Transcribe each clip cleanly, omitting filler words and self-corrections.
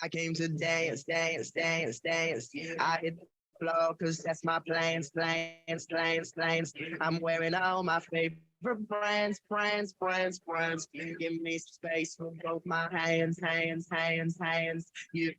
I came to dance, dance, dance, dance. I hit the floor cause that's my plans, plans, plans, plans. I'm wearing all my favorite brands, brands, brands, brands. Give me space for both my hands, hands, hands, hands. You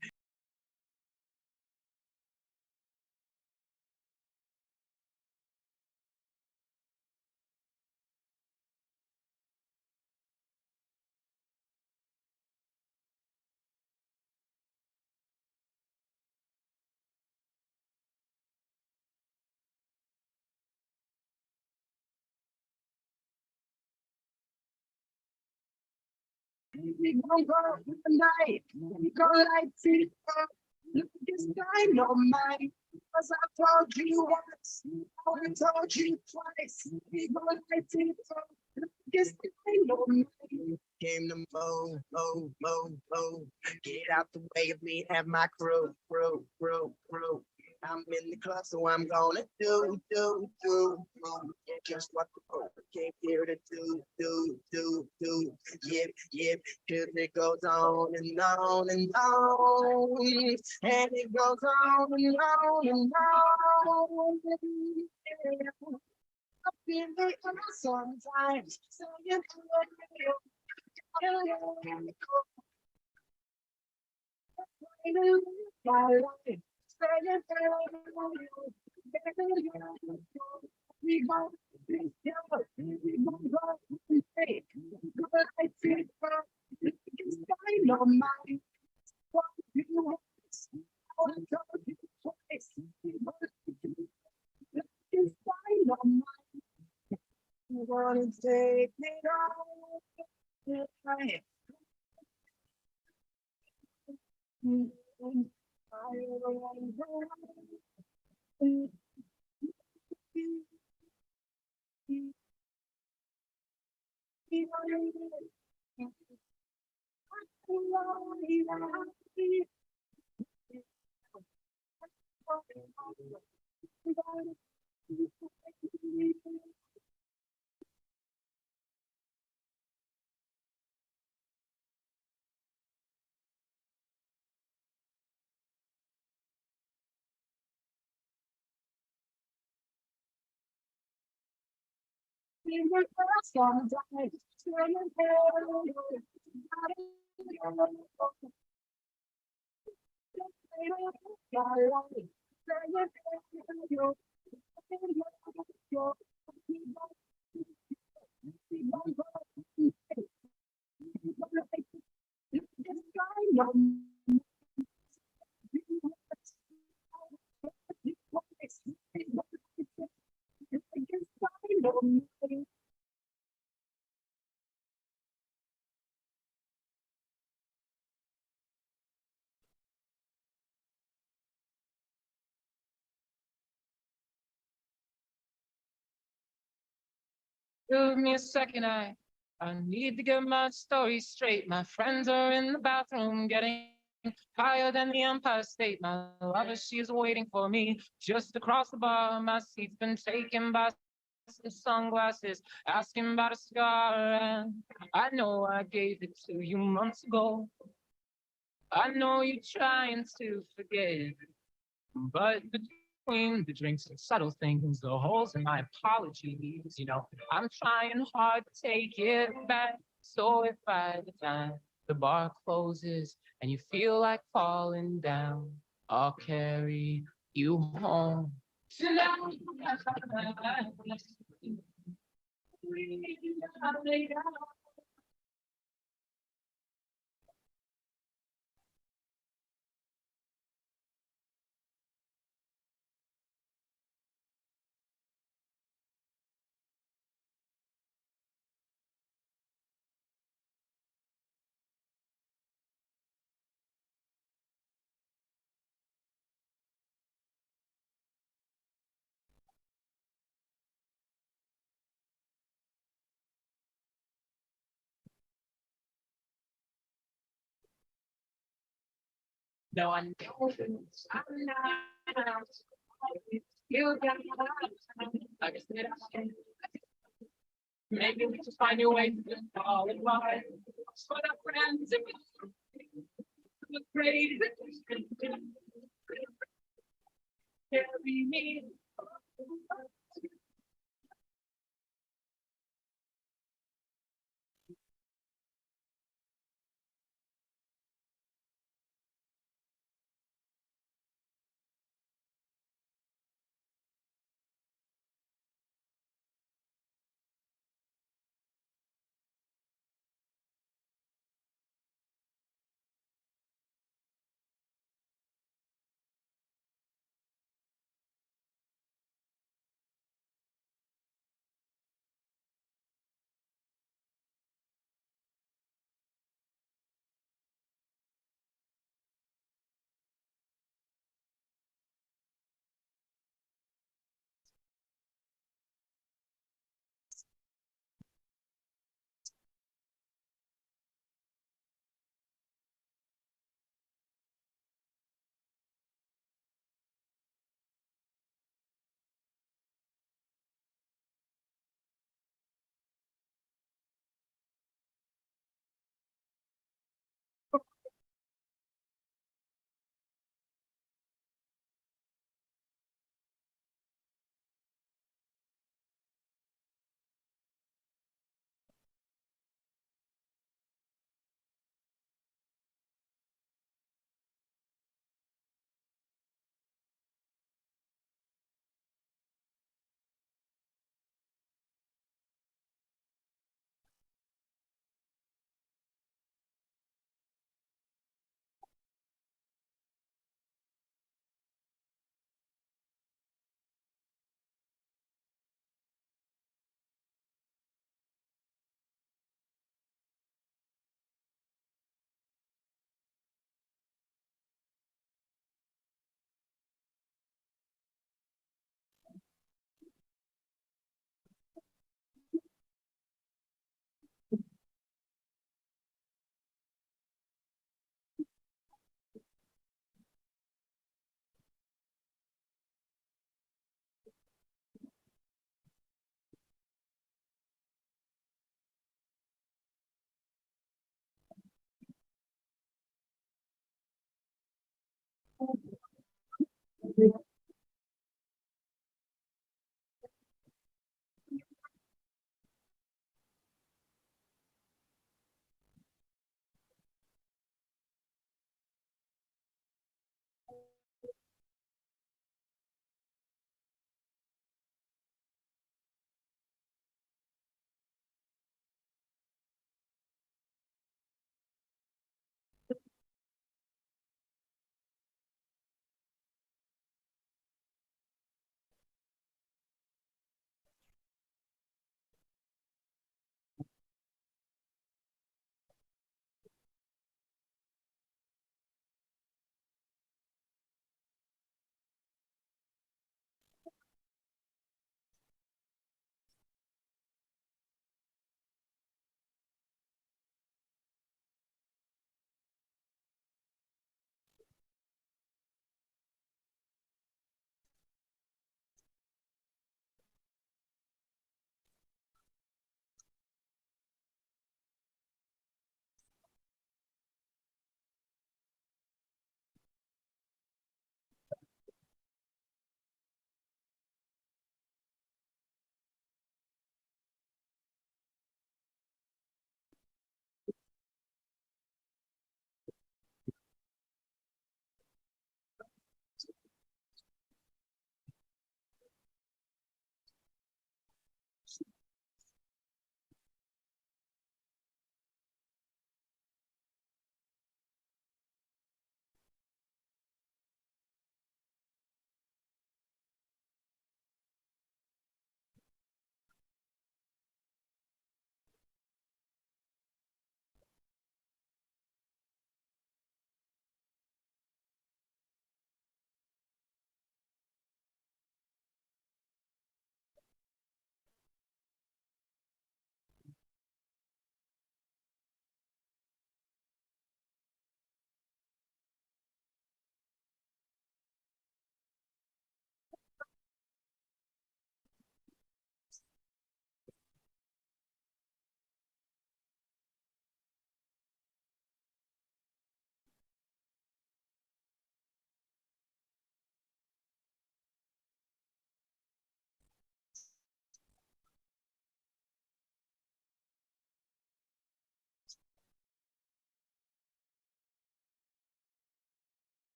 we gon' go tonight. We gon' light it up. Look this dynamite. Cause I told you once, I told you twice. We gon' light it up. Look this dynamite. Came to move, move, move, move. Get out the way of me, have my crew, crew, crew, crew. I'm in the club, so I'm gonna do. Just what the fuck came here to do. Yeah, cause it goes on and on and on. And it goes on and on and on. Yeah. I feel like sometimes saying we go, we go, we take, good, I take, it's dynamite. What you want? I told you twice. It's dynamite. You wanna take it all? Right. Give me a second, I need to get my story straight. My friends are in the bathroom getting higher than the Empire State. My lover, she's waiting for me just across the bar. My seat's been taken by some sunglasses, asking about a cigar. And I know I gave it to you months ago. I know you're trying to forget, but between the drinks and subtle things, the holes in my apologies, I'm trying hard to take it back. So if by the time the bar closes and you feel like falling down, I'll carry you home. Tonight. No, I know I'm not. You got like I said, maybe we just find a way to fall in line. For the friends, Carry me.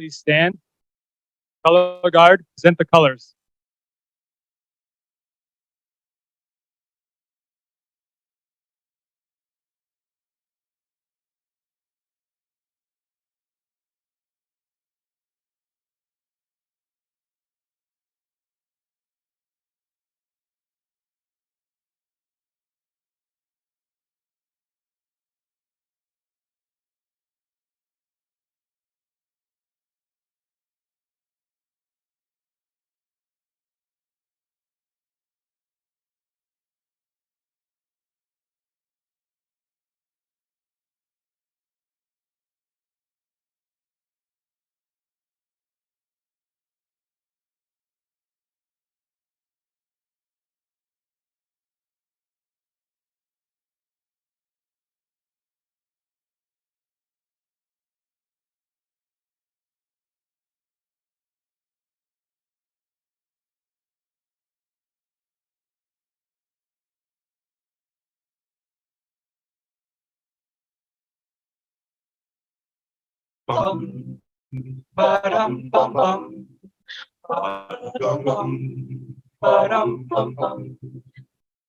Please stand. Color guard, present the colors.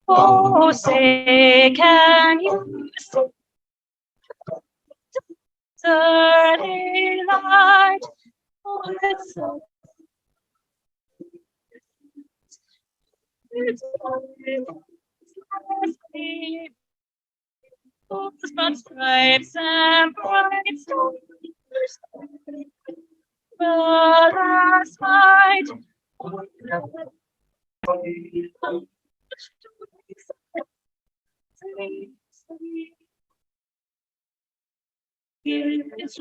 Oh, say, can you see the light? Oh, it's so but stripes and bright stars. But last night, it's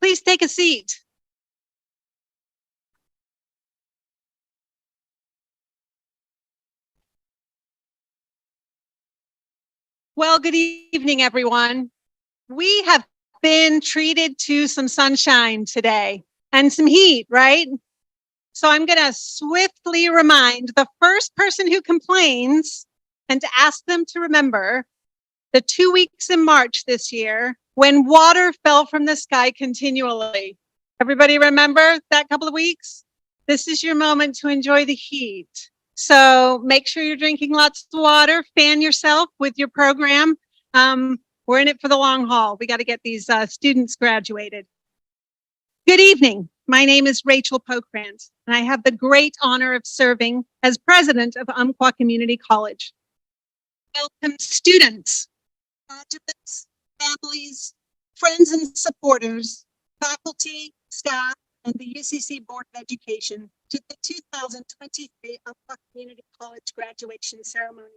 Please take a seat. Well, good evening, everyone. We have been treated to some sunshine today and some heat, right? So I'm going to swiftly remind the first person who complains and to ask them to remember the 2 weeks in March this year when water fell from the sky continually. Everybody remember that couple of weeks? This is your moment to enjoy the heat. So make sure you're drinking lots of water, fan yourself with your program. We're in it for the long haul. We got to get these students graduated. Good evening. My name is Rachel Pokrant, and I have the great honor of serving as president of Umpqua Community College. Welcome students, graduates, families, friends and supporters, faculty, staff, and the UCC Board of Education to the 2023 Umpqua Community College graduation ceremony.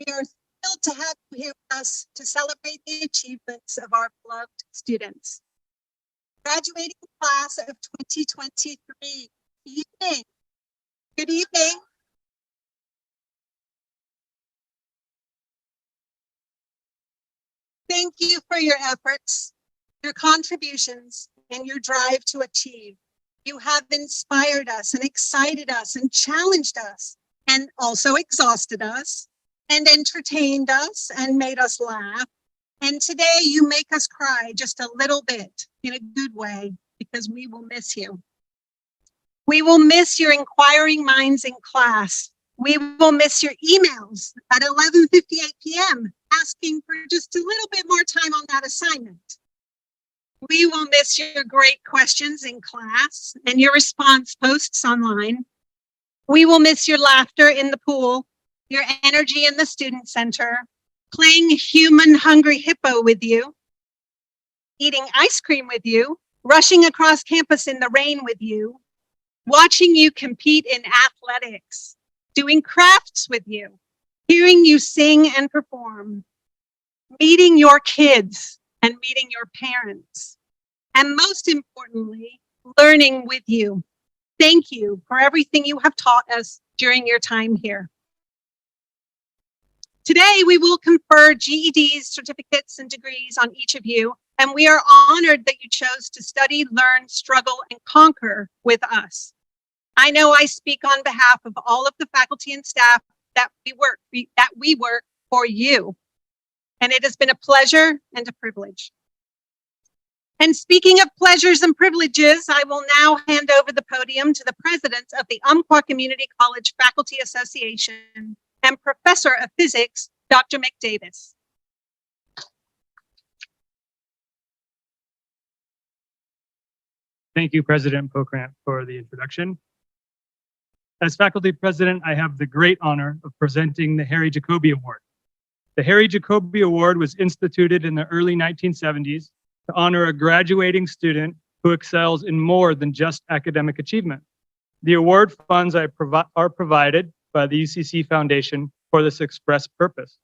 We are thrilled to have you here with us to celebrate the achievements of our beloved students. Graduating class of 2023, evening. Good evening. Thank you for your efforts, your contributions, and your drive to achieve. You have inspired us and excited us and challenged us and also exhausted us and entertained us and made us laugh. And today you make us cry just a little bit in a good way because we will miss you. We will miss your inquiring minds in class. We will miss your emails at 11:58 p.m. asking for just a little bit more time on that assignment. We will miss your great questions in class and your response posts online. We will miss your laughter in the pool, your energy in the student center, playing human hungry hippo with you, eating ice cream with you, rushing across campus in the rain with you, watching you compete in athletics, doing crafts with you, hearing you sing and perform, meeting your kids and meeting your parents, and most importantly, learning with you. Thank you for everything you have taught us during your time here. Today, we will confer GEDs, certificates, and degrees on each of you, and we are honored that you chose to study, learn, struggle, and conquer with us. I know I speak on behalf of all of the faculty and staff that we work for you, and it has been a pleasure and a privilege. And speaking of pleasures and privileges, I will now hand over the podium to the president of the Umpqua Community College Faculty Association and Professor of Physics, Dr. McDavis. Thank you, President Pokrant, for the introduction. As faculty president, I have the great honor of presenting the Harry Jacobi Award. The Harry Jacobi Award was instituted in the early 1970s to honor a graduating student who excels in more than just academic achievement. The award funds are provided by the UCC Foundation for this express purpose.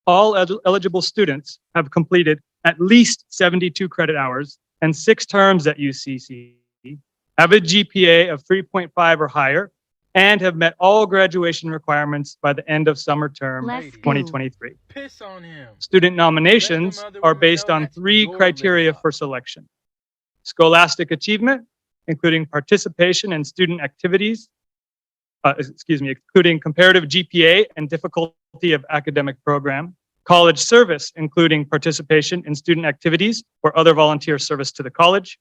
All eligible students have completed at least 72 credit hours and 6 terms at UCC, have a GPA of 3.5 or higher, and have met all graduation requirements by the end of summer term 2023. Piss on him. Student nominations are based on 3 criteria for selection: scholastic achievement, including participation in student activities, including comparative GPA and difficulty of academic program; college service, including participation in student activities or other volunteer service to the college;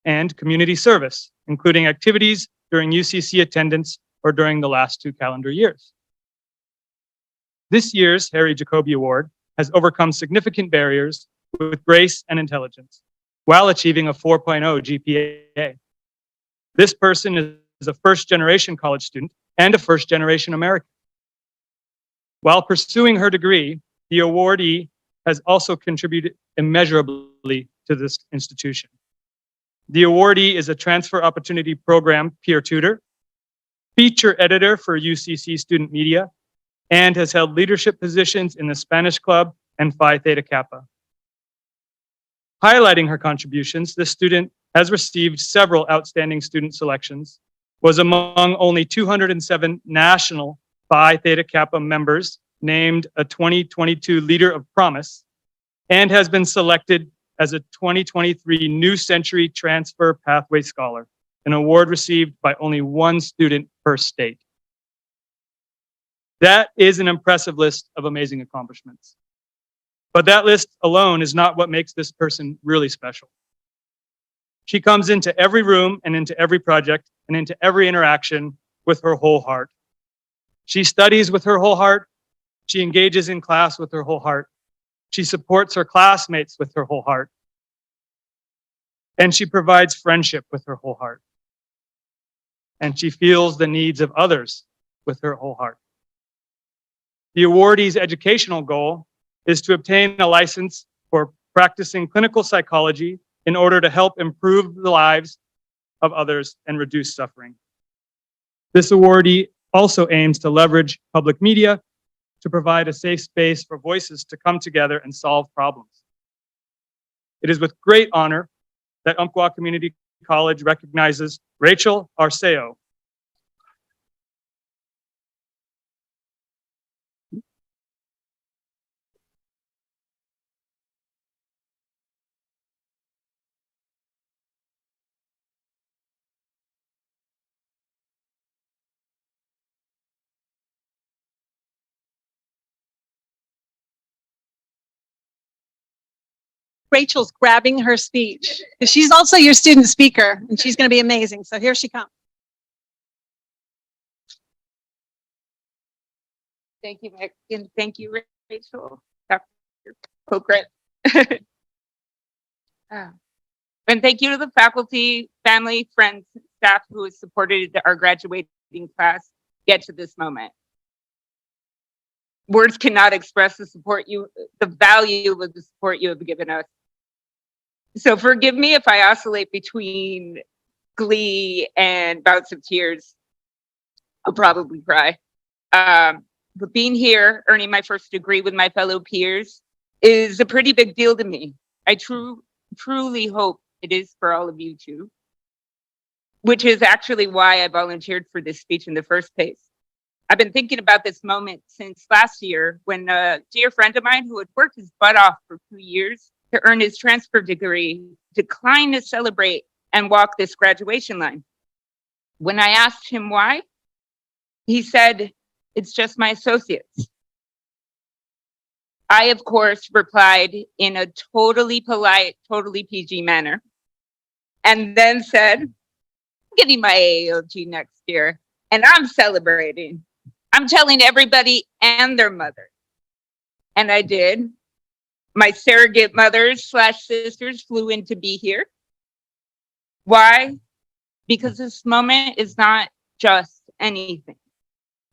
and community service, including activities during UCC attendance or during the last 2 calendar years. This year's Harry Jacobi Award has overcome significant barriers with grace and intelligence while achieving a 4.0 GPA. This person is a first-generation college student and a first-generation American. While pursuing her degree, the awardee has also contributed immeasurably to this institution. The awardee is a Transfer Opportunity Program peer tutor, feature editor for UCC Student Media, and has held leadership positions in the Spanish Club and Phi Theta Kappa. Highlighting her contributions, this student has received several outstanding student selections, was among only 207 national Phi Theta Kappa members named a 2022 Leader of Promise, and has been selected as a 2023 New Century Transfer Pathway Scholar, an award received by only one student per state. That is an impressive list of amazing accomplishments. But that list alone is not what makes this person really special. She comes into every room and into every project and into every interaction with her whole heart. She studies with her whole heart. She engages in class with her whole heart. She supports her classmates with her whole heart. And she provides friendship with her whole heart. And she feels the needs of others with her whole heart. The awardee's educational goal is to obtain a license for practicing clinical psychology in order to help improve the lives of others and reduce suffering. This awardee also aims to leverage public media to provide a safe space for voices to come together and solve problems. It is with great honor that Umpqua Community College recognizes Rachel Arceo. Rachel's grabbing her speech. She's also your student speaker, and she's going to be amazing. So here she comes. Thank you, Mick, and thank you, Rachel, Dr. Pokret. And thank you to the faculty, family, friends, staff who has supported our graduating class get to this moment. Words cannot express the value of the support you have given us. So forgive me if I oscillate between glee and bouts of tears. I'll probably cry. But being here, earning my first degree with my fellow peers is a pretty big deal to me. I truly hope it is for all of you too, which is actually why I volunteered for this speech in the first place. I've been thinking about this moment since last year when a dear friend of mine who had worked his butt off for 2 years to earn his transfer degree declined to celebrate and walk this graduation line. When I asked him why, he said, "It's just my associates." I, of course, replied in a totally polite, totally PG manner, and then said, "I'm getting my AAOG next year, and I'm celebrating. I'm telling everybody and their mother." And I did. My surrogate mothers / sisters flew in to be here. Why? Because this moment is not just anything.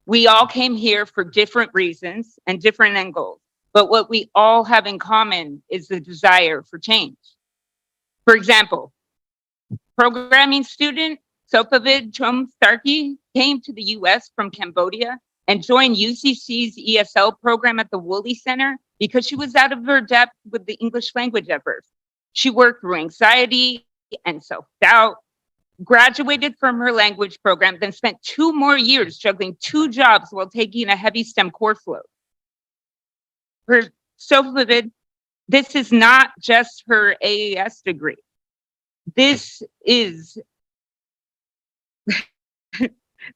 We all came here for different reasons and different end goals, but what we all have in common is the desire for change. For example, programming student Sopavid Chomstarki came to the US from Cambodia and joined UCC's ESL program at the Woolley Center because she was out of her depth with the English language at first. She worked through anxiety and self-doubt, graduated from her language program, then spent 2 more years juggling 2 jobs while taking a heavy STEM course load. For Sopavid, this is not just her AAS degree. This is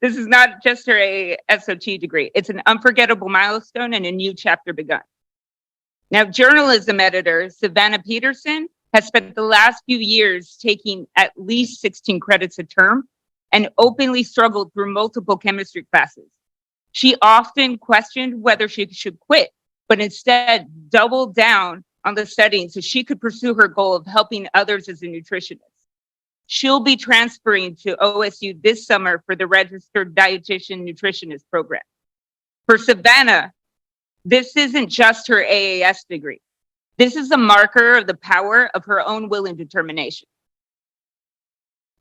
not just her ASOT degree. It's an unforgettable milestone and a new chapter begun. Now, journalism editor Savannah Peterson has spent the last few years taking at least 16 credits a term and openly struggled through multiple chemistry classes. She often questioned whether she should quit, but instead doubled down on the studying so she could pursue her goal of helping others as a nutritionist. She'll be transferring to OSU this summer for the registered dietitian nutritionist program. For Savannah, this isn't just her AAS degree. This is a marker of the power of her own will and determination.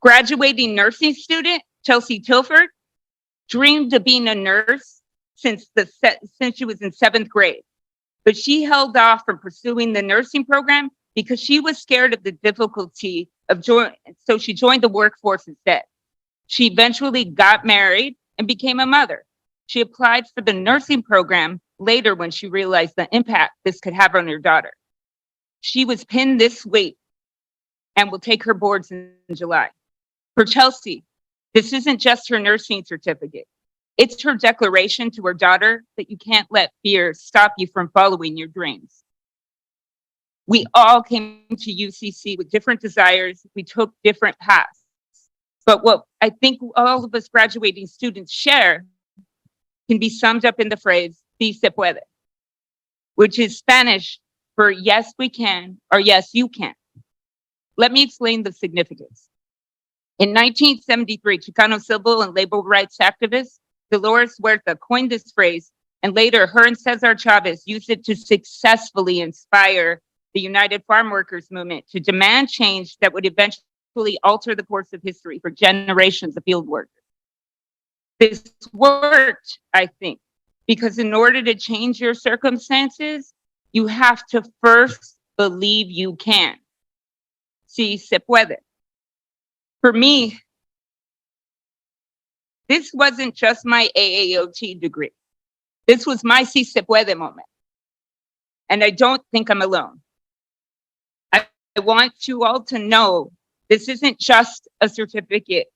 Graduating nursing student Chelsea Tilford dreamed of being a nurse since she was in 7th grade, but she held off from pursuing the nursing program because she was scared of the difficulty of so she joined the workforce instead. She eventually got married and became a mother. She applied for the nursing program later when she realized the impact this could have on her daughter. She was pinned this weight and will take her boards in July. For Chelsea, this isn't just her nursing certificate. It's her declaration to her daughter that you can't let fear stop you from following your dreams. We all came to UCC with different desires. We took different paths. But what I think all of us graduating students share can be summed up in the phrase, "Sí se puede," which is Spanish for yes, we can, or yes, you can. Let me explain the significance. In 1973, Chicano civil and labor rights activist Dolores Huerta coined this phrase, and later her and Cesar Chavez used it to successfully inspire the United Farm Workers movement to demand change that would eventually alter the course of history for generations of field workers. This worked, I think, because in order to change your circumstances, you have to first believe you can. Sí se puede. For me, this wasn't just my AAOT degree. This was my Sí se puede moment. And I don't think I'm alone. I want you all to know this isn't just a certificate,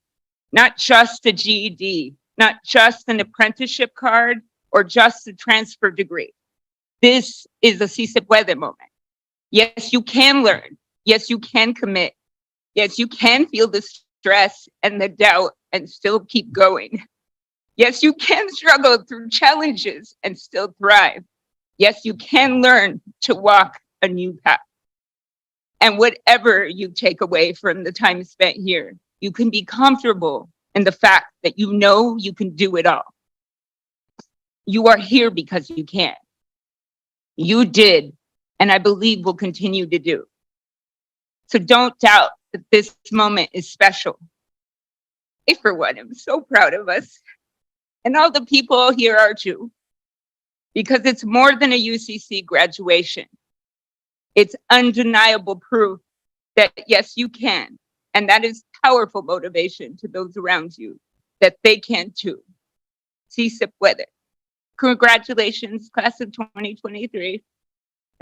not just a GED, not just an apprenticeship card, or just a transfer degree. This is a Sí se puede moment. Yes, you can learn. Yes, you can commit. Yes, you can feel the stress and the doubt and still keep going. Yes, you can struggle through challenges and still thrive. Yes, you can learn to walk a new path. And whatever you take away from the time spent here, you can be comfortable in the fact that you know you can do it all. You are here because you can. You did, and I believe will continue to do. So don't doubt that this moment is special. I, for one, am so proud of us. And all the people here are too. Because it's more than a UCC graduation. It's undeniable proof that yes, you can. And that is powerful motivation to those around you that they can too. Sí se puede. Congratulations, class of 2023.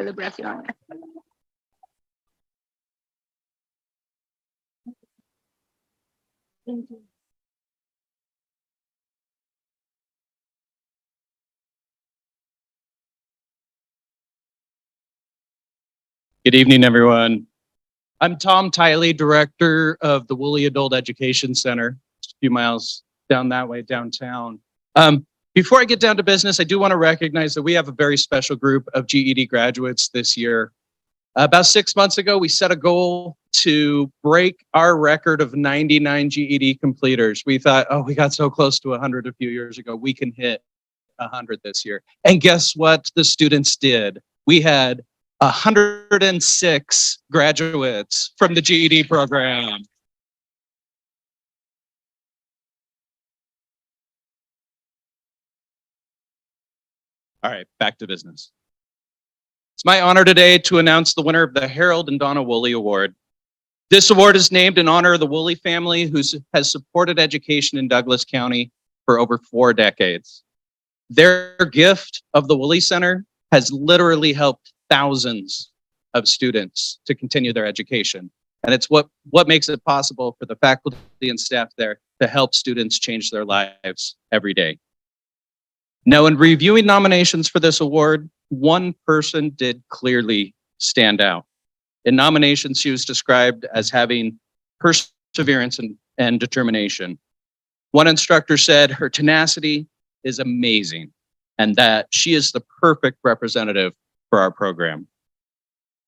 Celebraciones. Thank you. Good evening, everyone. I'm Tom Tiley, Director of the Woolley Adult Education Center, just a few miles down that way, downtown. Before I get down to business, I do want to recognize that we have a very special group of GED graduates this year. About 6 months ago, we set a goal to break our record of 99 GED completers. We thought, oh, we got so close to 100 a few years ago, we can hit 100 this year. And guess what the students did? We had 106 graduates from the GED program. All right, back to business. It's my honor today to announce the winner of the Harold and Donna Woolley Award. This award is named in honor of the Woolley family who has supported education in Douglas County for over 4 decades. Their gift of the Woolley Center has literally helped thousands of students to continue their education. And it's what makes it possible for the faculty and staff there to help students change their lives every day. Now, in reviewing nominations for this award, one person did clearly stand out. In nominations, she was described as having perseverance and determination. One instructor said her tenacity is amazing and that she is the perfect representative for our program.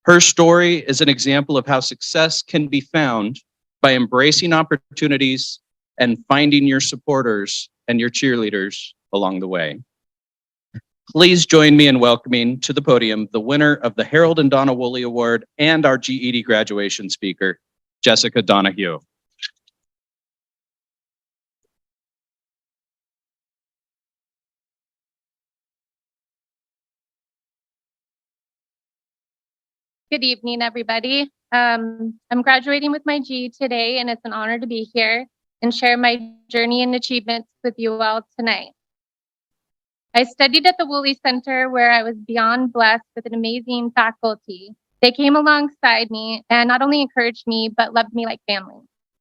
Her story is an example of how success can be found by embracing opportunities and finding your supporters and your cheerleaders along the way. Please join me in welcoming to the podium the winner of the Harold and Donna Woolley Award and our GED graduation speaker, Jessica Donahue. Good evening, everybody. I'm graduating with my GE today, and it's an honor to be here and share my journey and achievements with you all tonight. I studied at the Woolley Center, where I was beyond blessed with an amazing faculty. They came alongside me and not only encouraged me, but loved me like family.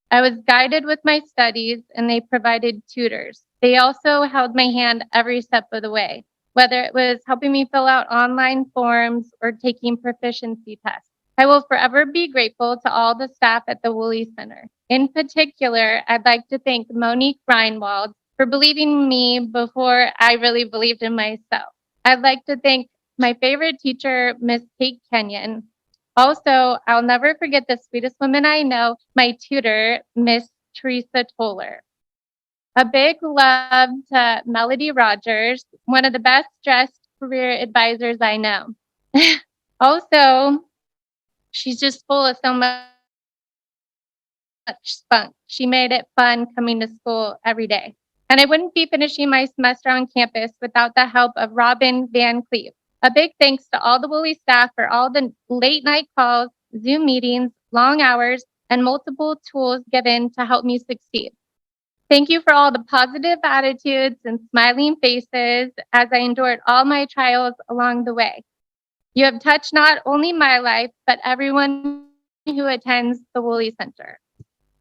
I was guided with my studies, and they provided tutors. They also held my hand every step of the way, whether it was helping me fill out online forms or taking proficiency tests. I will forever be grateful to all the staff at the Woolley Center. In particular, I'd like to thank Monique Reinwald for believing in me before I really believed in myself. I'd like to thank my favorite teacher, Miss Kate Kenyon. Also, I'll never forget the sweetest woman I know, my tutor, Miss Teresa Toller. A big love to Melody Rogers, one of the best dressed career advisors I know. Also, she's just full of so much spunk. She made it fun coming to school every day. And I wouldn't be finishing my semester on campus without the help of Robin Van Cleve. A big thanks to all the Woolley staff for all the late night calls, Zoom meetings, long hours, and multiple tools given to help me succeed. Thank you for all the positive attitudes and smiling faces as I endured all my trials along the way. You have touched not only my life, but everyone who attends the Woolley Center.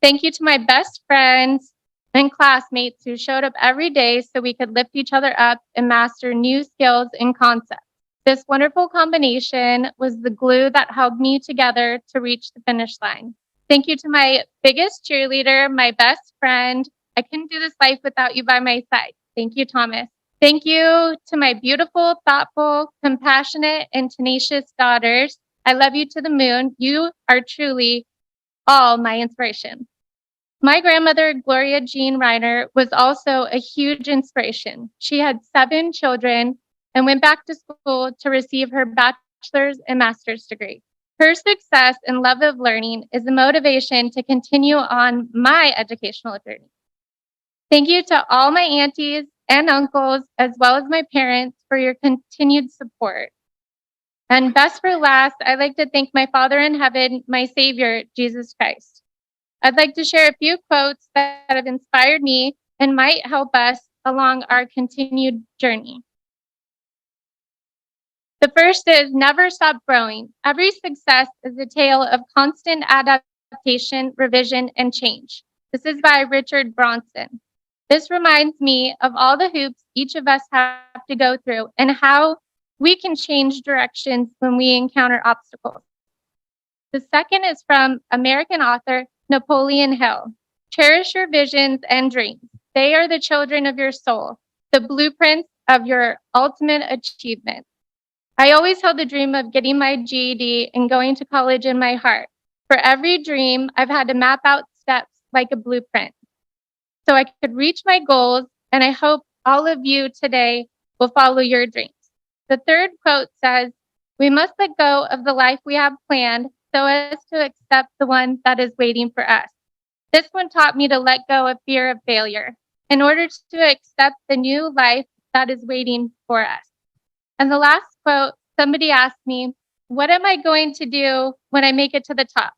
Thank you to my best friends and classmates who showed up every day so we could lift each other up and master new skills and concepts. This wonderful combination was the glue that held me together to reach the finish line. Thank you to my biggest cheerleader, my best friend. I couldn't do this life without you by my side. Thank you, Thomas. Thank you to my beautiful, thoughtful, compassionate, and tenacious daughters. I love you to the moon. You are truly all my inspiration. My grandmother, Gloria Jean Reiner, was also a huge inspiration. She had 7 children and went back to school to receive her bachelor's and master's degree. Her success and love of learning is a motivation to continue on my educational journey. Thank you to all my aunties and uncles, as well as my parents, for your continued support. And best for last, I'd like to thank my Father in heaven, my Savior, Jesus Christ. I'd like to share a few quotes that have inspired me and might help us along our continued journey. The first is never stop growing. Every success is a tale of constant adaptation, revision, and change. This is by Richard Bronson. This reminds me of all the hoops each of us have to go through and how we can change directions when we encounter obstacles. The second is from American author Napoleon Hill. Cherish your visions and dreams. They are the children of your soul, the blueprints of your ultimate achievement. I always held the dream of getting my GED and going to college in my heart. For every dream, I've had to map out steps like a blueprint so I could reach my goals, and I hope all of you today will follow your dreams. The third quote says, "We must let go of the life we have planned so as to accept the one that is waiting for us." This one taught me to let go of fear of failure in order to accept the new life that is waiting for us. And the last quote, somebody asked me, "What am I going to do when I make it to the top?"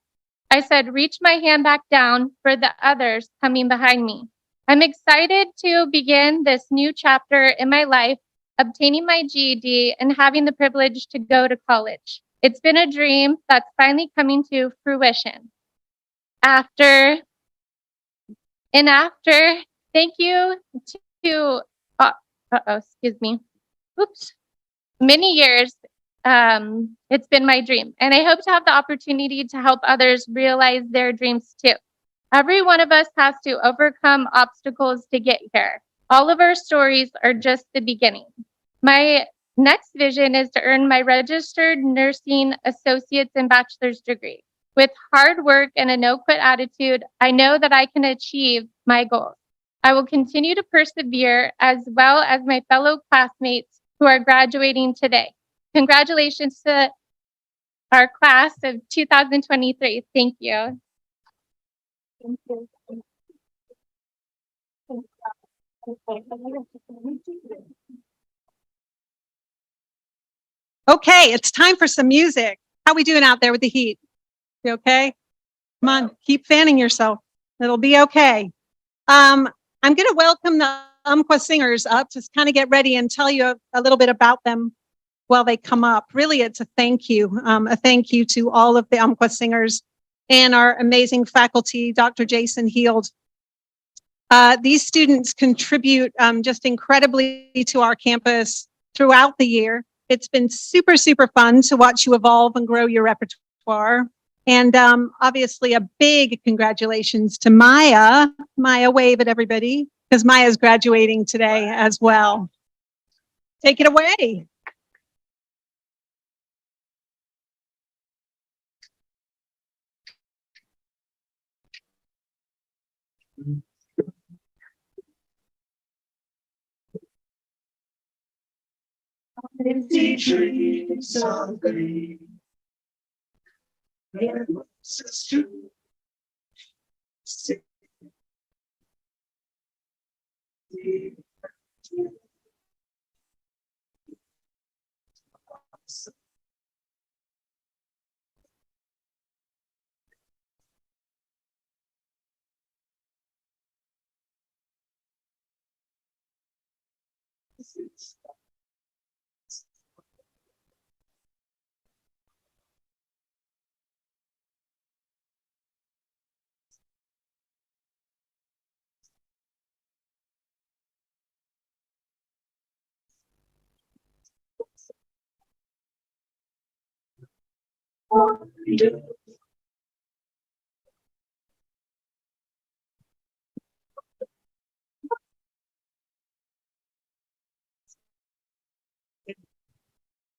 I said, "Reach my hand back down for the others coming behind me." I'm excited to begin this new chapter in my life, obtaining my GED and having the privilege to go to college. It's been a dream that's finally coming to fruition. Thank you to, many years, it's been my dream. And I hope to have the opportunity to help others realize their dreams too. Every one of us has to overcome obstacles to get here. All of our stories are just the beginning. My next vision is to earn my registered nursing associate's and bachelor's degree. With hard work and a no-quit attitude, I know that I can achieve my goals. I will continue to persevere as well as my fellow classmates who are graduating today. Congratulations to our class of 2023. Thank you. Okay, it's time for some music. How we doing out there with the heat? You okay? Come on, keep fanning yourself. It'll be okay. I'm going to welcome the Umpqua singers up to kind of get ready and tell you a little bit about them while they come up. Really, it's a thank you to all of the Umpqua singers and our amazing faculty, Dr. Jason Heald. These students contribute just incredibly to our campus throughout the year. It's been super, super fun to watch you evolve and grow your repertoire. And obviously a big congratulations to Maya. Maya, wave at everybody, because Maya's graduating today as well. Take it away. Empty dreams of green. It's true.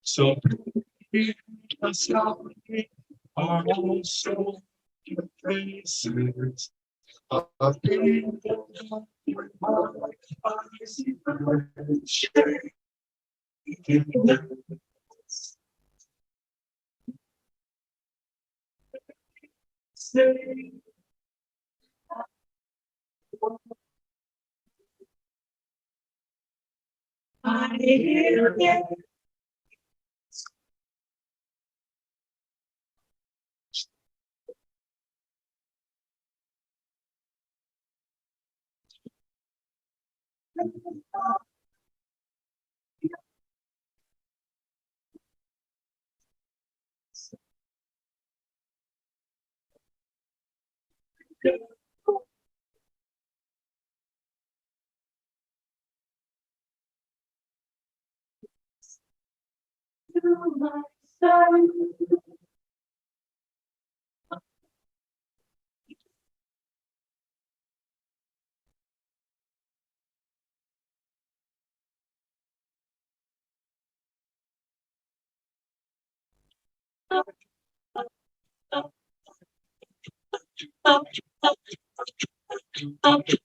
So us now are also your faces of people with my eyes say I hear it.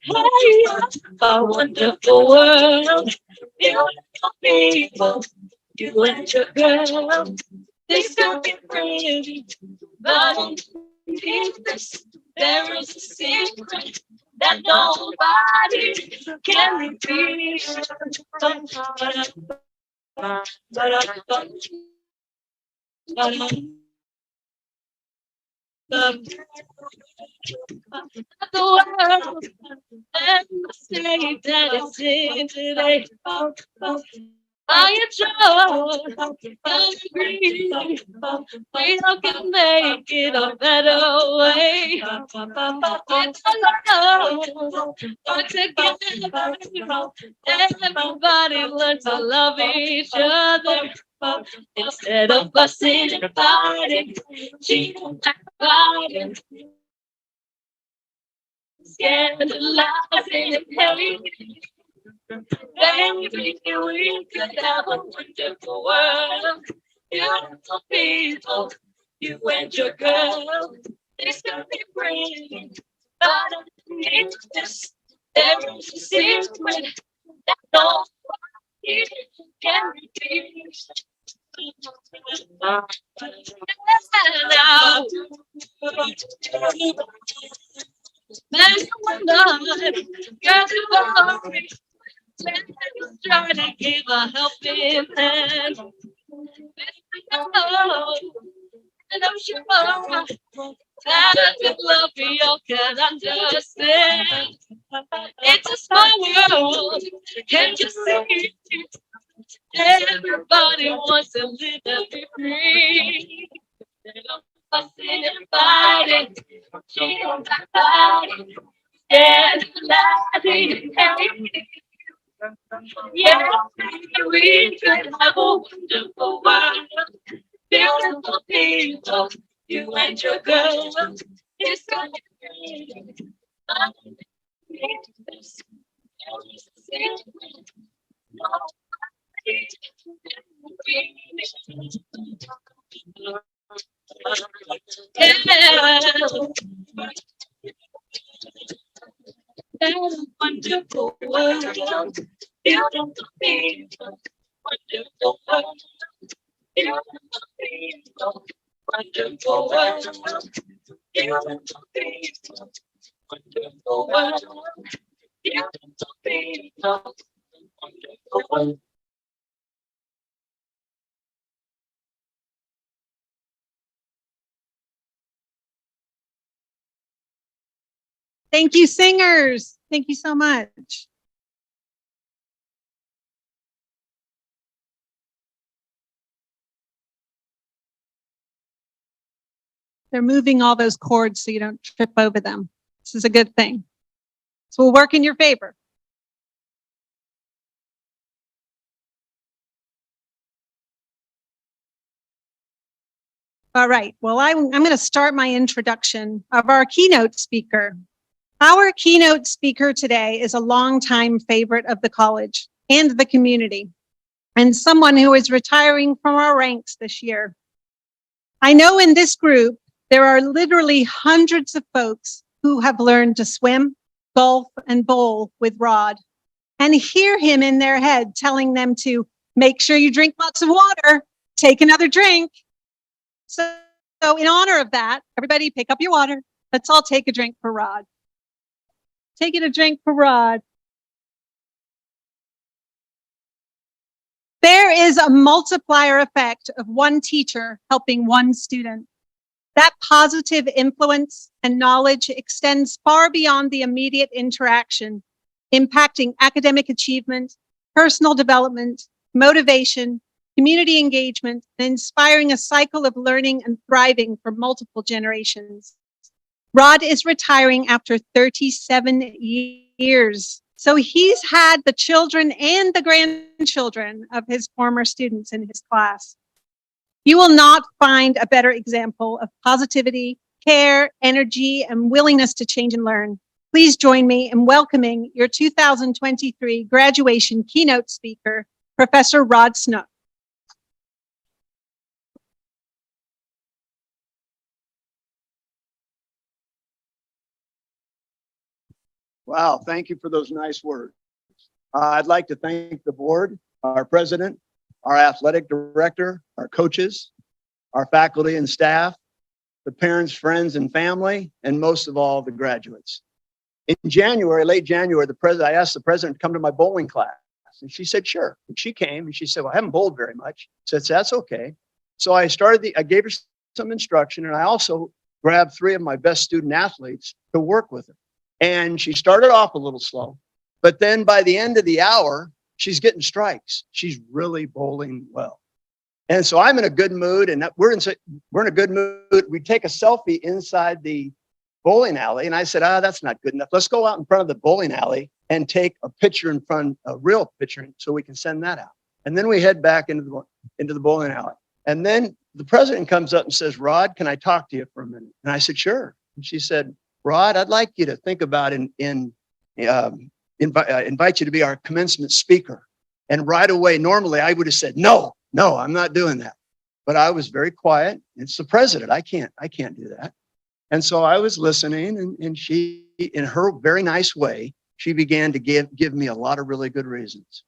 Hey, a wonderful world, beautiful people, you and your girl, they still be pretty, but underneath this, there is a secret that nobody can reveal. The world and the state that it's in today. I adore and agree. We all can make it a better way. It's a love, work together. Everybody learn to love each other. Instead of fussing and fighting, cheating and fighting, scandalizing and hating. Baby, we could have a wonderful world. Beautiful people, you and your girl, they still be bringing. But underneath this, there is a secret that nobody can reveal. Now, there's one night, girl, to worry. Try to give a helping hand. I'm sure that with love we all can understand. It's a small world, can't you see? Everybody wants to live and be free. Fussing and fighting, cheating and fighting, and laughing. Yeah, we could have a wonderful world, beautiful people, you and your girl. It's gonna be wonderful world, beautiful people, wonderful world, beautiful people, wonderful world, beautiful people, wonderful world, beautiful people, wonderful world. Thank you, singers. Thank you so much. They're moving all those chords so you don't trip over them. This is a good thing. So we'll work in your favor. All right. Well, I'm going to start my introduction of our keynote speaker. Our keynote speaker today is a longtime favorite of the college and the community, and someone who is retiring from our ranks this year. I know in this group, there are literally hundreds of folks who have learned to swim, golf, and bowl with Rod, and hear him in their head telling them to make sure you drink lots of water, take another drink. So in honor of that, everybody pick up your water. Let's all take a drink for Rod. Taking a drink for Rod. There is a multiplier effect of one teacher helping one student. That positive influence and knowledge extends far beyond the immediate interaction, impacting academic achievement, personal development, motivation, community engagement, and inspiring a cycle of learning and thriving for multiple generations. Rod is retiring after 37 years. So he's had the children and the grandchildren of his former students in his class. You will not find a better example of positivity, care, energy, and willingness to change and learn. Please join me in welcoming your 2023 graduation keynote speaker, Professor Rod Snook. Wow, thank you for those nice words. I'd like to thank the board, our president, our athletic director, our coaches, our faculty and staff, the parents, friends, and family, and most of all, the graduates. In January, late January, I asked the president to come to my bowling class, and she said, sure. And she came, and she said, well, I haven't bowled very much. I said, that's okay. So I gave her some instruction, and I also grabbed 3 of my best student athletes to work with her. And she started off a little slow, but then by the end of the hour, she's getting strikes. She's really bowling well. And so I'm in a good mood, and we're in a good mood. We take a selfie inside the bowling alley, and I said, that's not good enough. Let's go out in front of the bowling alley and take a picture in front, a real picture, so we can send that out. And then we head back into the bowling alley. And then the president comes up and says, Rod, can I talk to you for a minute? And I said, sure. And she said, Rod, I'd like you to think about invite you to be our commencement speaker. And right away, normally I would have said, no, I'm not doing that. But I was very quiet. It's the president. I can't do that. And so I was listening, and she, in her very nice way, she began to give me a lot of really good reasons.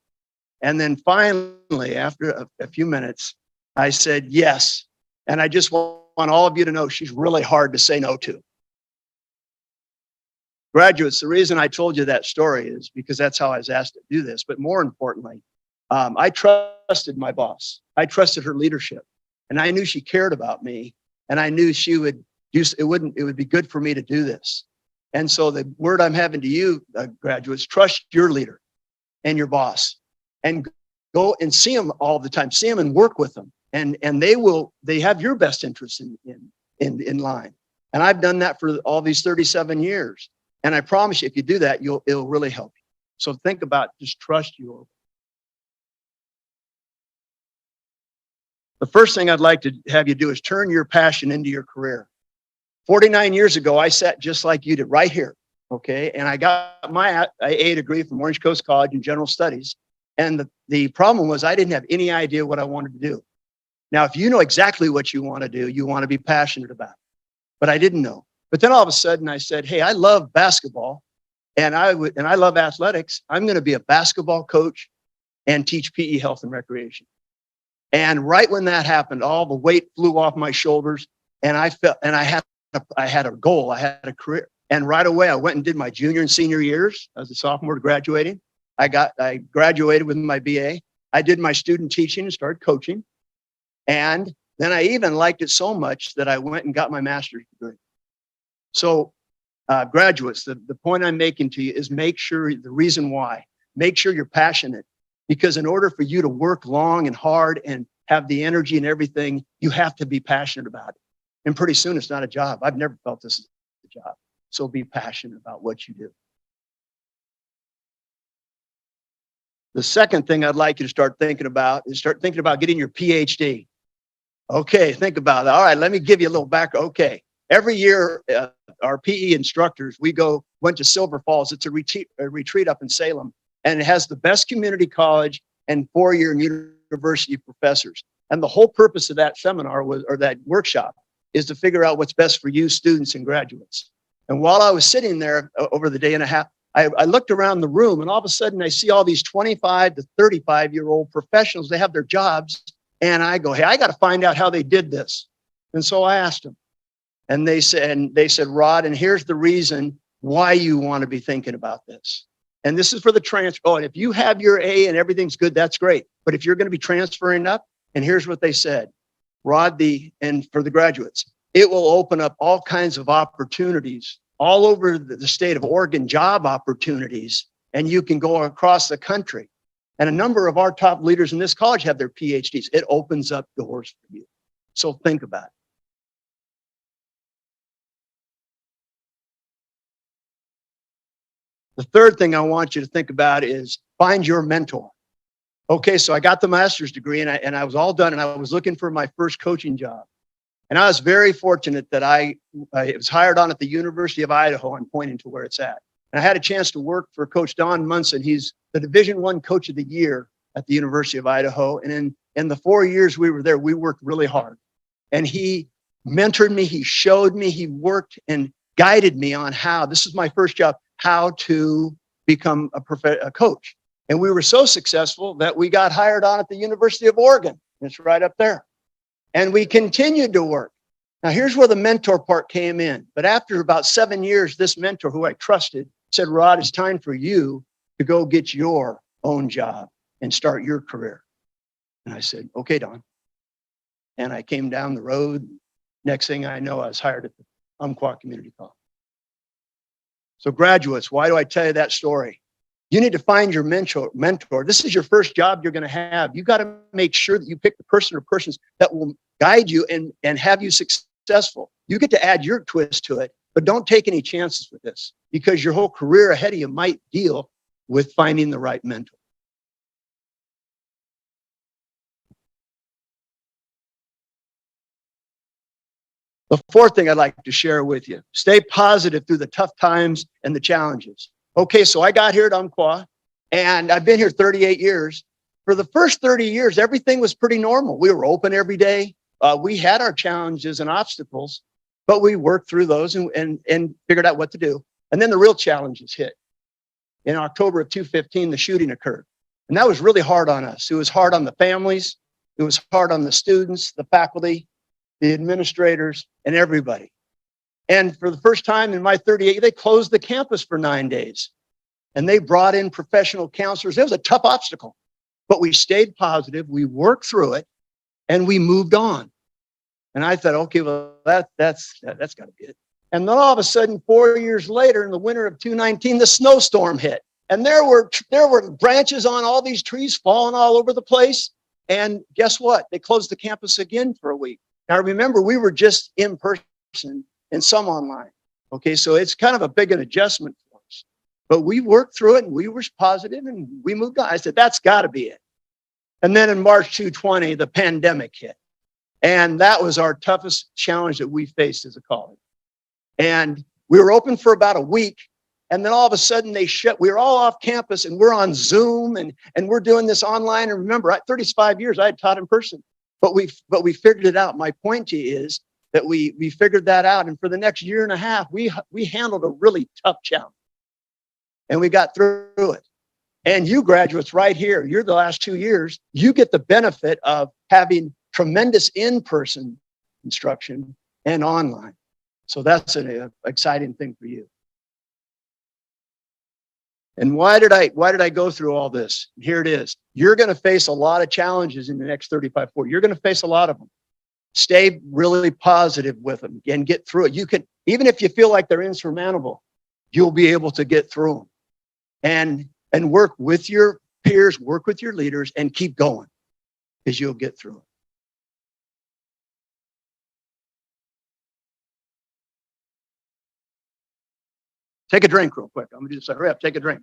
And then finally, after a few minutes, I said, yes. And I just want all of you to know she's really hard to say no to. Graduates, the reason I told you that story is because that's how I was asked to do this. But more importantly, I trusted my boss. I trusted her leadership. And I knew she cared about me. And I knew she would do, it would be good for me to do this. And so the word I'm having to you, graduates, trust your leader and your boss, and go and see them all the time, see them and work with them. And they have your best interests in line. And I've done that for all these 37 years. And I promise you, if you do that, it'll really help you. So think about just trust you. The first thing I'd like to have you do is turn your passion into your career. 49 years ago, I sat just like you did right here. Okay. And I got my AA degree from Orange Coast College in General Studies. And the problem was I didn't have any idea what I wanted to do. Now, if you know exactly what you want to do, you want to be passionate about it. But I didn't know. But then all of a sudden I said, hey, I love basketball and I love athletics. I'm going to be a basketball coach and teach PE health and recreation. And right when that happened, all the weight flew off my shoulders and I had a goal, I had a career. And right away I went and did my junior and senior years as a sophomore graduating. I graduated with my BA. I did my student teaching and started coaching. And then I even liked it so much that I went and got my master's degree. So graduates, the point I'm making to you is make sure the reason why, make sure you're passionate, because in order for you to work long and hard and have the energy and everything, you have to be passionate about it. And pretty soon it's not a job. I've never felt this is a job. So be passionate about what you do. The second thing I'd like you to start thinking about is getting your PhD. Okay, think about it. All right, let me give you a little back. Okay, every year, our PE instructors, went to Silver Falls. It's a retreat up in Salem, and it has the best community college and four-year university professors. And the whole purpose of that seminar or that workshop is to figure out what's best for you students and graduates. And while I was sitting there over the day and a half, I looked around the room and all of a sudden I see all these 25 to 35-year-old professionals. They have their jobs. And I go, hey, I got to find out how they did this. And so I asked them. And they said, Rod, and here's the reason why you want to be thinking about this. And this is for the transfer. Oh, and if you have your A and everything's good, that's great. But if you're going to be transferring up, and here's what they said, Rod, and for the graduates, it will open up all kinds of opportunities all over the state of Oregon, job opportunities, and you can go across the country. And a number of our top leaders in this college have their PhDs. It opens up doors for you. So think about it. The third thing I want you to think about is find your mentor. Okay, so I got the master's degree and I was all done and I was looking for my first coaching job. And I was very fortunate that I was hired on at the University of Idaho. I'm pointing to where it's at. And I had a chance to work for Coach Don Munson. He's the Division I Coach of the Year at the University of Idaho. And in the 4 years we were there, we worked really hard. And he mentored me, he showed me, he worked and guided me on this is my first job, how to become a coach. And we were so successful that we got hired on at the University of Oregon. It's right up there. And we continued to work. Now, here's where the mentor part came in. But after about 7 years, this mentor who I trusted said, Rod, it's time for you to go get your own job and start your career. And I said, okay, Don. And I came down the road. Next thing I know, I was hired at the Umpqua Community College. So graduates, why do I tell you that story? You need to find your mentor. This is your first job you're going to have. You got to make sure that you pick the person or persons that will guide you and have you successful. You get to add your twist to it, but don't take any chances with this because your whole career ahead of you might deal with finding the right mentor. The fourth thing I'd like to share with you, stay positive through the tough times and the challenges. Okay, so I got here at Umpqua and I've been here 38 years. For the first 30 years, everything was pretty normal. We were open every day. We had our challenges and obstacles, but we worked through those and figured out what to do. And then the real challenges hit. In October of 2015, the shooting occurred. And that was really hard on us. It was hard on the families. It was hard on the students, the faculty, the administrators, and everybody. And for the first time in my 38, they closed the campus for 9 days. And they brought in professional counselors. It was a tough obstacle, but we stayed positive. We worked through it and we moved on. And I thought, okay, well, that's got to be it. And then all of a sudden, 4 years later, in the winter of 2019, the snowstorm hit. And there were branches on all these trees falling all over the place. And guess what? They closed the campus again for a week. Now, remember, we were just in person and some online. Okay, so it's kind of a big an adjustment for us. But we worked through it and we were positive and we moved on. I said, that's got to be it. And then in March 2020, the pandemic hit. And that was our toughest challenge that we faced as a college. And we were open for about a week. And then all of a sudden they shut. We were all off campus and we're on Zoom and we're doing this online. And remember, at 35 years, I had taught in person, but we figured it out. My point to you is that we figured that out. And for the next year and a half, we handled a really tough challenge and we got through it. And you graduates right here, you're the last 2 years, you get the benefit of having tremendous in-person instruction and online. So that's an exciting thing for you. And why did I go through all this? Here it is. You're going to face a lot of challenges in the next 35, 40. You're going to face a lot of them. Stay really positive with them and get through it. You can, even if you feel like they're insurmountable, you'll be able to get through them. And work with your peers, work with your leaders, and keep going, because you'll get through it. Take a drink real quick. I'm gonna do this. Hurry up, take a drink.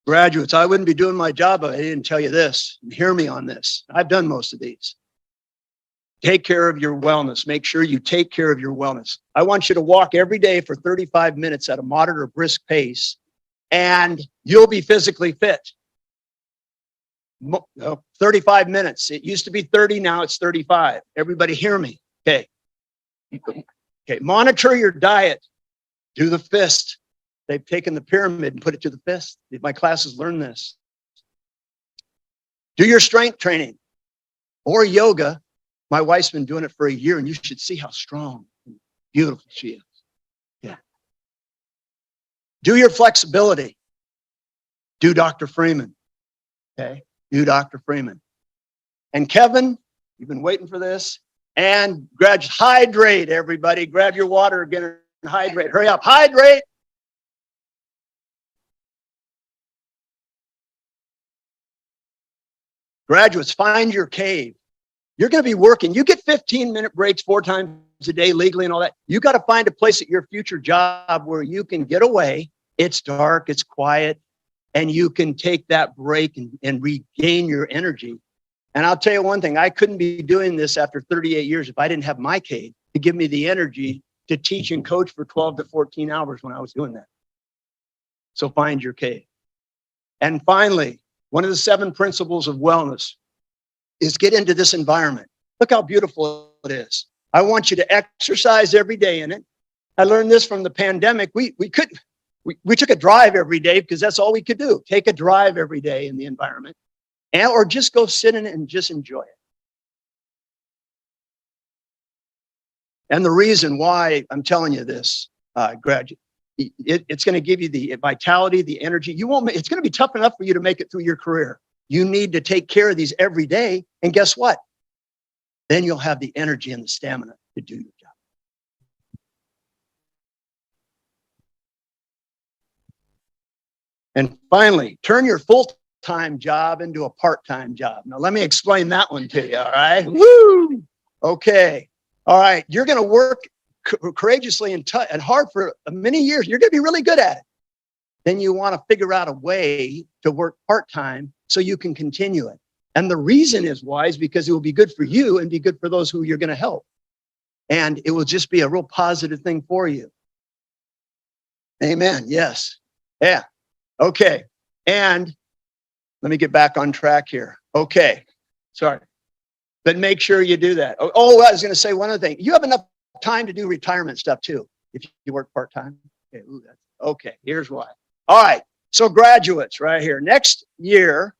Graduates, I wouldn't be doing my job if I didn't tell you this. And hear me on this. I've done most of these. Take care of your wellness. Make sure you take care of your wellness. I want you to walk every day for 35 minutes at a moderate or brisk pace, and you'll be physically fit. 35 minutes. It used to be 30, now it's 35. Everybody hear me. Okay. Okay. Monitor your diet. Do the fist. They've taken the pyramid and put it to the fist. My classes learn this. Do your strength training or yoga. My wife's been doing it for a year, and you should see how strong and beautiful she is. Yeah. Do your flexibility. Do Dr. Freeman. Okay. Do Dr. Freeman. And Kevin, you've been waiting for this. And hydrate, everybody. Grab your water again and hydrate. Hurry up. Hydrate. Graduates, find your cave. You're going to be working. You get 15-minute breaks 4 times a day legally and all that. You got to find a place at your future job where you can get away. It's dark, it's quiet, and you can take that break and regain your energy. And I'll tell you one thing, I couldn't be doing this after 38 years if I didn't have my cave to give me the energy to teach and coach for 12 to 14 hours when I was doing that. So find your cave. And finally, one of the 7 principles of wellness is get into this environment. Look how beautiful it is. I want you to exercise every day in it. I learned this from the pandemic. We took a drive every day because that's all we could do. Take a drive every day in the environment, or just go sit in it and just enjoy it. And the reason why I'm telling you this, graduate, it's going to give you the vitality, the energy. It's going to be tough enough for you to make it through your career. You need to take care of these every day. And guess what? Then you'll have the energy and the stamina to do your job. And finally, turn your full-time job into a part-time job. Now, let me explain that one to you, all right? Woo! Okay. All right. You're going to work courageously and hard for many years. You're going to be really good at it. Then you want to figure out a way to work part-time so you can continue it. And the reason is why is because it will be good for you and be good for those who you're going to help. And it will just be a real positive thing for you. Amen. Yes. Yeah. Okay. And let me get back on track here. Okay. Sorry. But make sure you do that. Oh, I was going to say one other thing. You have enough time to do retirement stuff too, if you work part-time. Okay. Here's why. All right. So graduates right here. Next year,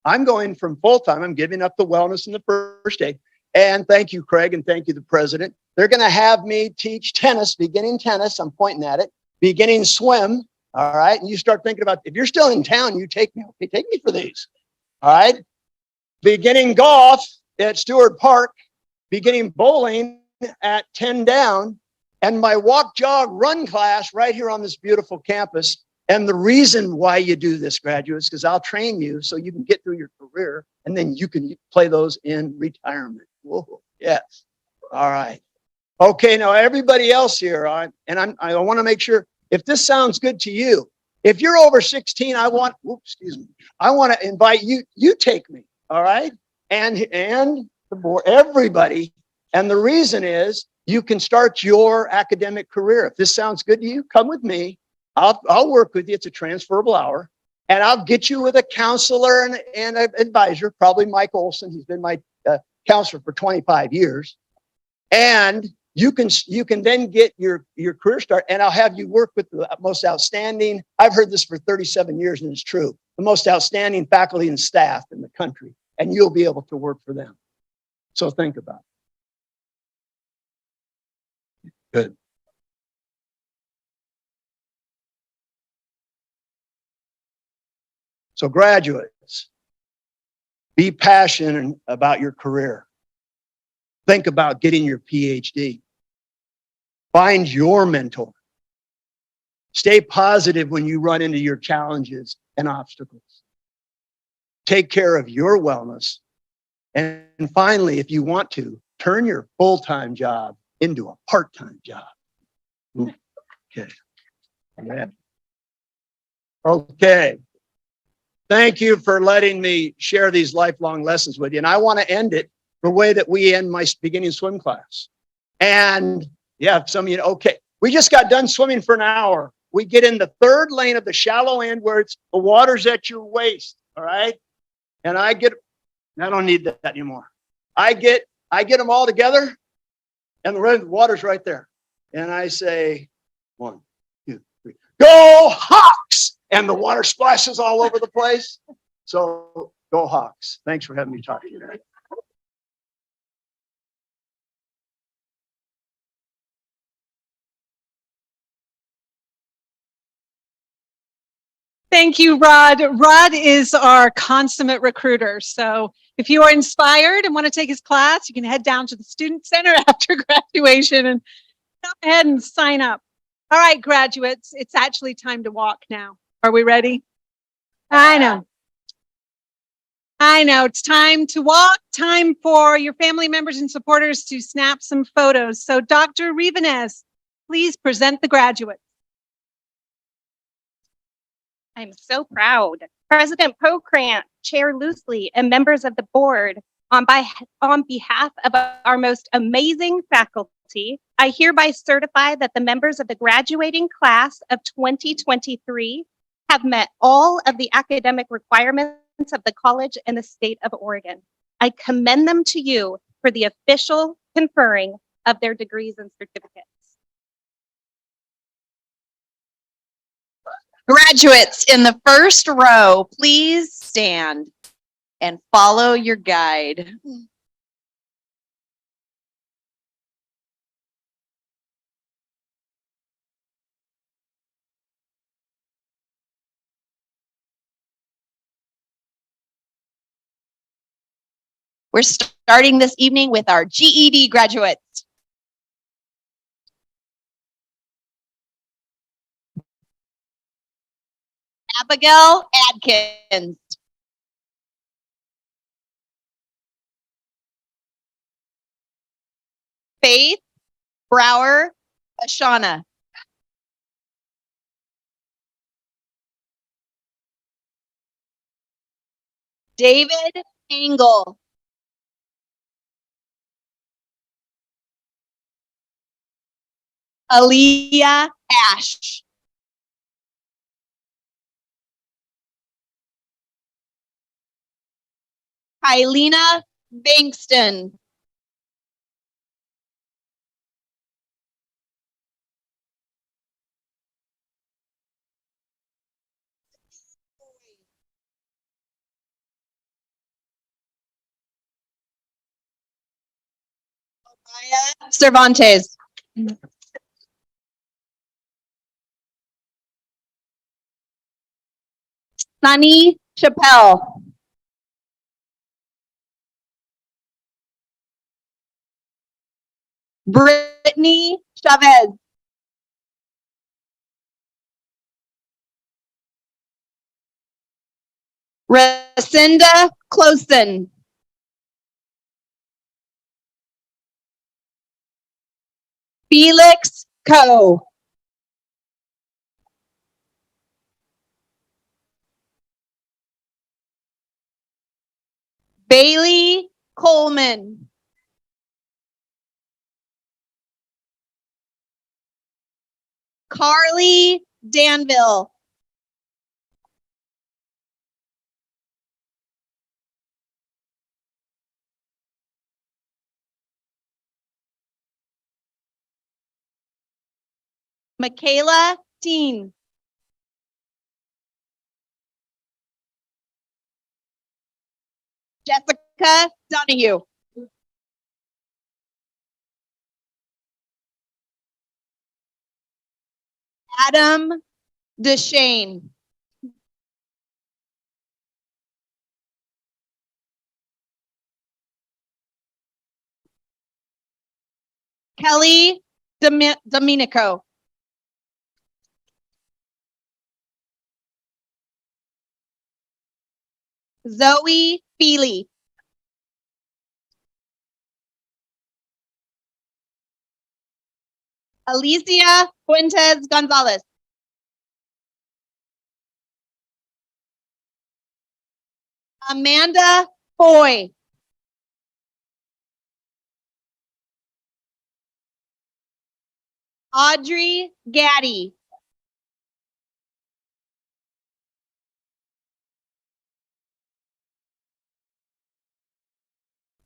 I'm going from full-time. I'm giving up the wellness in the first day. And thank you, Craig, and thank you, the president. They're going to have me teach tennis, beginning tennis. I'm pointing at it. Beginning swim, All right. And you start thinking about, if you're still in town, you take me. Okay, take me for these. All right. Beginning golf at Stewart Park, beginning bowling at 10 down, and my walk, jog, run class right here on this beautiful campus. And the reason why you do this, graduates, because I'll train you so you can get through your career and then you can play those in retirement. Whoa, yes. All right. Okay, now everybody else here, I want to make sure if this sounds good to you. If you're over 16, I want to invite you. You take me, all right? And the board, everybody. And the reason is you can start your academic career. If this sounds good to you, come with me. I'll work with you. It's a transferable hour. And I'll get you with a counselor and an advisor, probably Mike Olson. He's been my counselor for 25 years. And you can then get your career start, and I'll have you work with the most outstanding, I've heard this for 37 years and it's true, the most outstanding faculty and staff in the country, and you'll be able to work for them. So think about it. Good. So graduates, be passionate about your career. Think about getting your PhD. Find your mentor. Stay positive when you run into your challenges and obstacles. Take care of your wellness. And finally, if you want to, turn your full-time job into a part-time job. Okay. Okay. Thank you for letting me share these lifelong lessons with you. And I want to end it the way that we end my beginning swim class. And yeah, some of you, okay, we just got done swimming for an hour. We get in the third lane of the shallow end where it's the water's at your waist, all right? And I don't need that anymore. I get them all together and the water's right there. And I say, 1, 2, 3, go Hawks! And the water splashes all over the place. So go Hawks. Thanks for having me talk to you today. Thank you, Rod. Rod is our consummate recruiter. So if you are inspired and want to take his class, you can head down to the Student Center after graduation and go ahead and sign up. All right, graduates, it's actually time to walk now. Are we ready? I know. It's time to walk, time for your family members and supporters to snap some photos. So Dr. Rivanes, please present the graduates. I'm so proud. President Pokrant, Chair Loosely, and members of the board, on behalf of our most amazing faculty, I hereby certify that the members of the graduating class of 2023 have met all of the academic requirements of the college and the state of Oregon. I commend them to you for the official conferring of their degrees and certificates. Graduates in the first row, please stand and follow your guide. We're starting this evening with our GED graduates. Abigail Adkins. Faith Brower Ashana. David Engel. Aaliyah Ash. Kylena Bankston. Cervantes. Sunny Chappelle. Brittany Chavez. Racinda Closen. Felix Coe. Bailey Coleman. Carly Danville. Michaela Dean. Jessica Donahue. Adam DeShane. Kelly Domenico. Zoe Feely. Alicia Fuentes Gonzalez. Amanda Foy. Audrey Gaddy.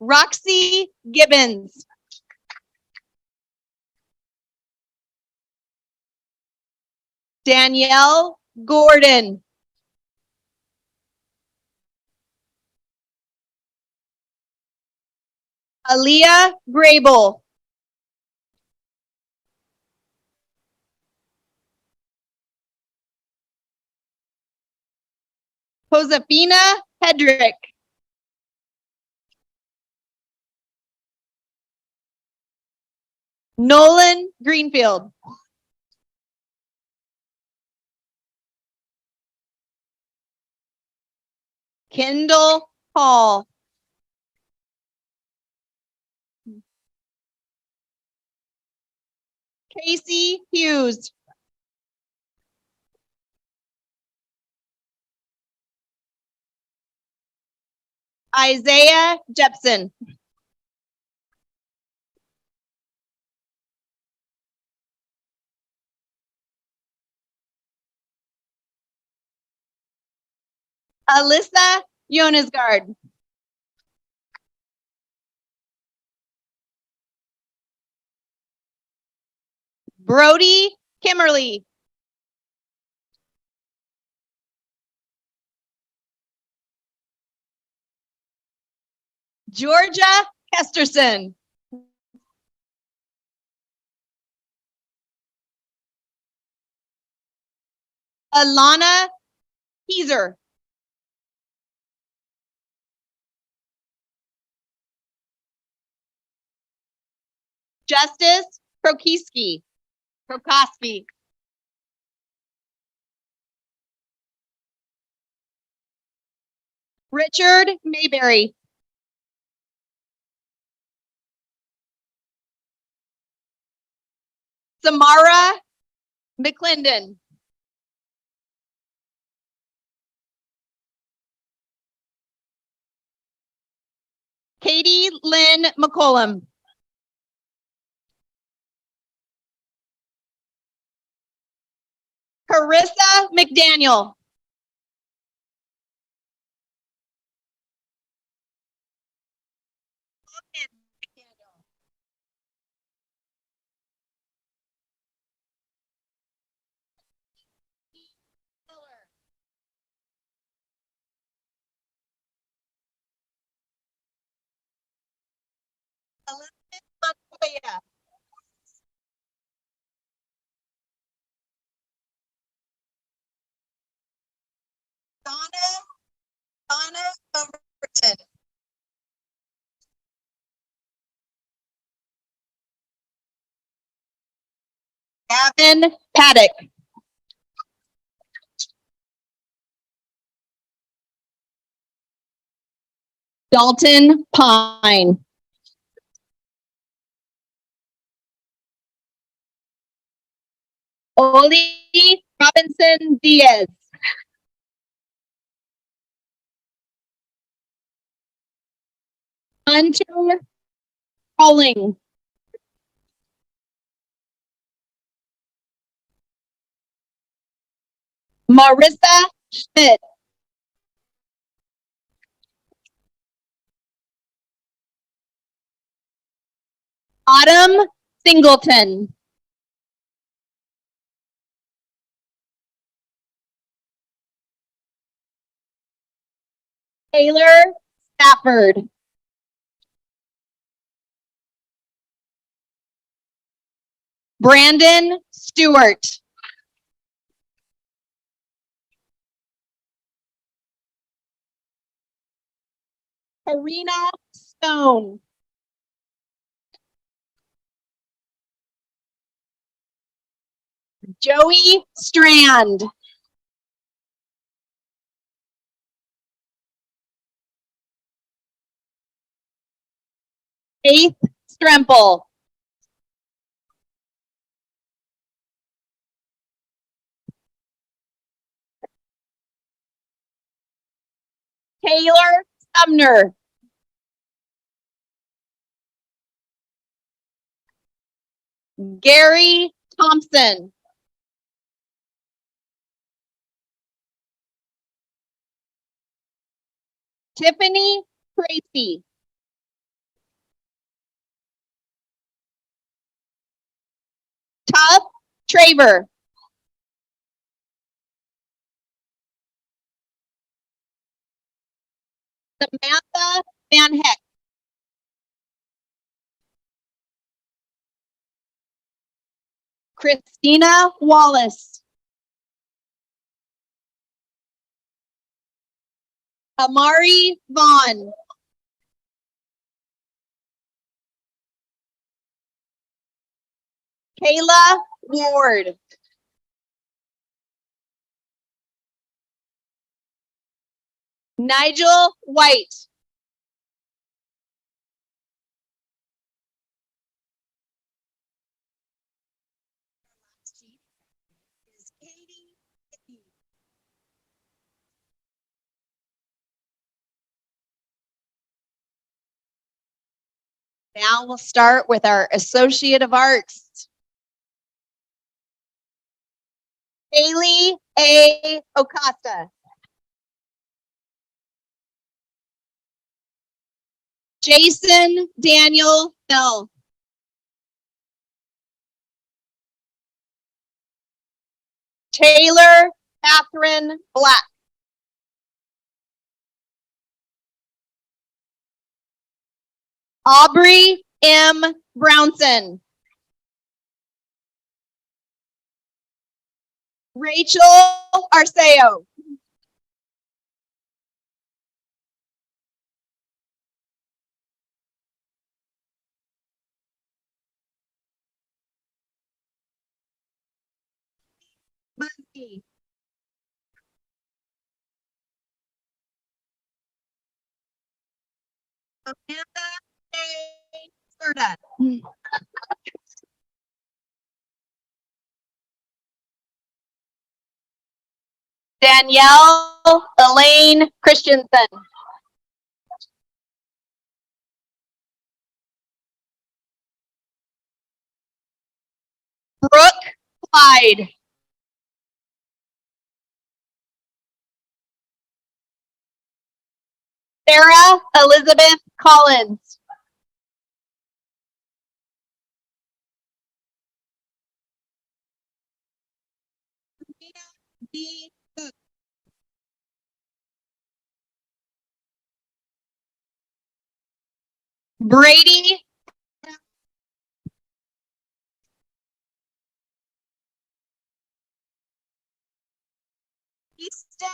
Roxy Gibbons. Danielle Gordon. Aaliyah Grable. Josefina Hedrick. Nolan Greenfield. Kendall Hall. Casey Hughes. Isaiah Jepson. Alyssa Jonesgard. Brody Kimmerly. Georgia Kesterson. Alana Heezer. Justice Prokoski. Richard Mayberry. Samara McClendon. Katie Lynn McCollum. Carissa McDaniel. Elizabeth Montoya. Donna Gavin Paddock. Dalton Pine. Oli Robinson Diaz. Hunter Pauling. Marissa Schmidt. Autumn Singleton. Taylor Stafford. Brandon Stewart. Karina Stone. Joey Strand. Faith Stremple. Taylor Sumner. Gary Thompson. Tiffany Tracy. Tough Traver. Samantha Van Heck. Christina Wallace. Amari Vaughn. Kayla Ward. Nigel White. Now we'll start with our Associate of Arts. Haley A. Ocasta. Jason Daniel Bell. Taylor Catherine Black. Aubrey M. Brownson. Rachel Arceo. Bundy. Amanda A. Serta. Danielle Elaine Christensen. Brooke Clyde. Sarah Elizabeth Collins. D. Cook. Brady Easton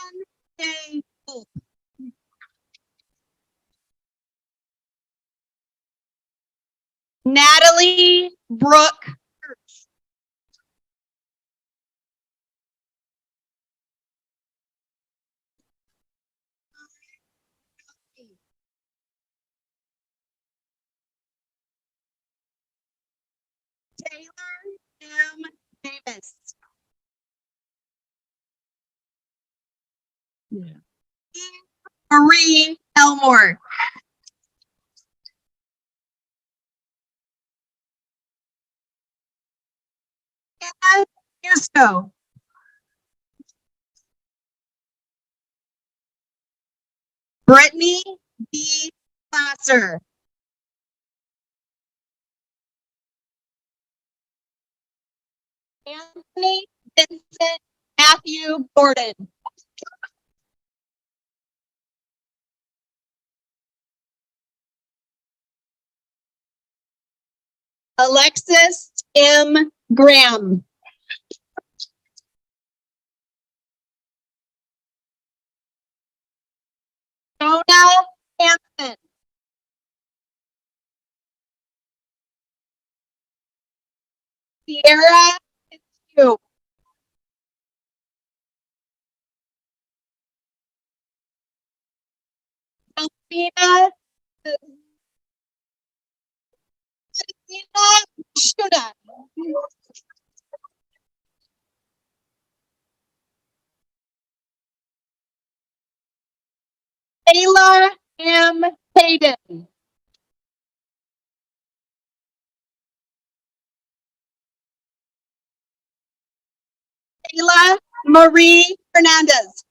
A. Wolf. Natalie Brooke. Taylor M. Davis. Marie Elmore. Anna Fusco. Brittany B. Glasser. Anthony Vincent Matthew Gordon. Alexis M. Graham. Jonah Hampton. Sierra Fitzhugh. Delphina Shuna. Taylor M. Hayden. Taylor Marie Fernandez.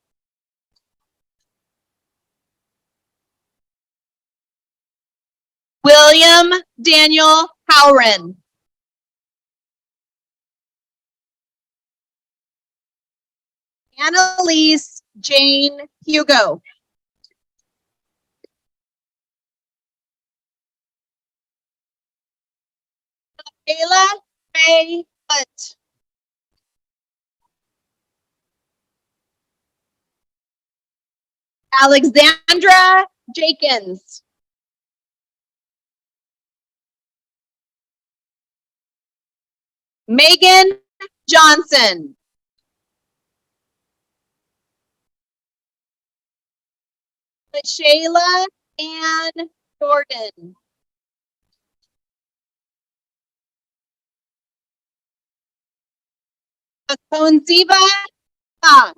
William Daniel Howren. Annalise Jane Hugo. Ayla Ray Hunt. Alexandra Jenkins. Megan Johnson. Shayla Ann Jordan. Conziva Khan.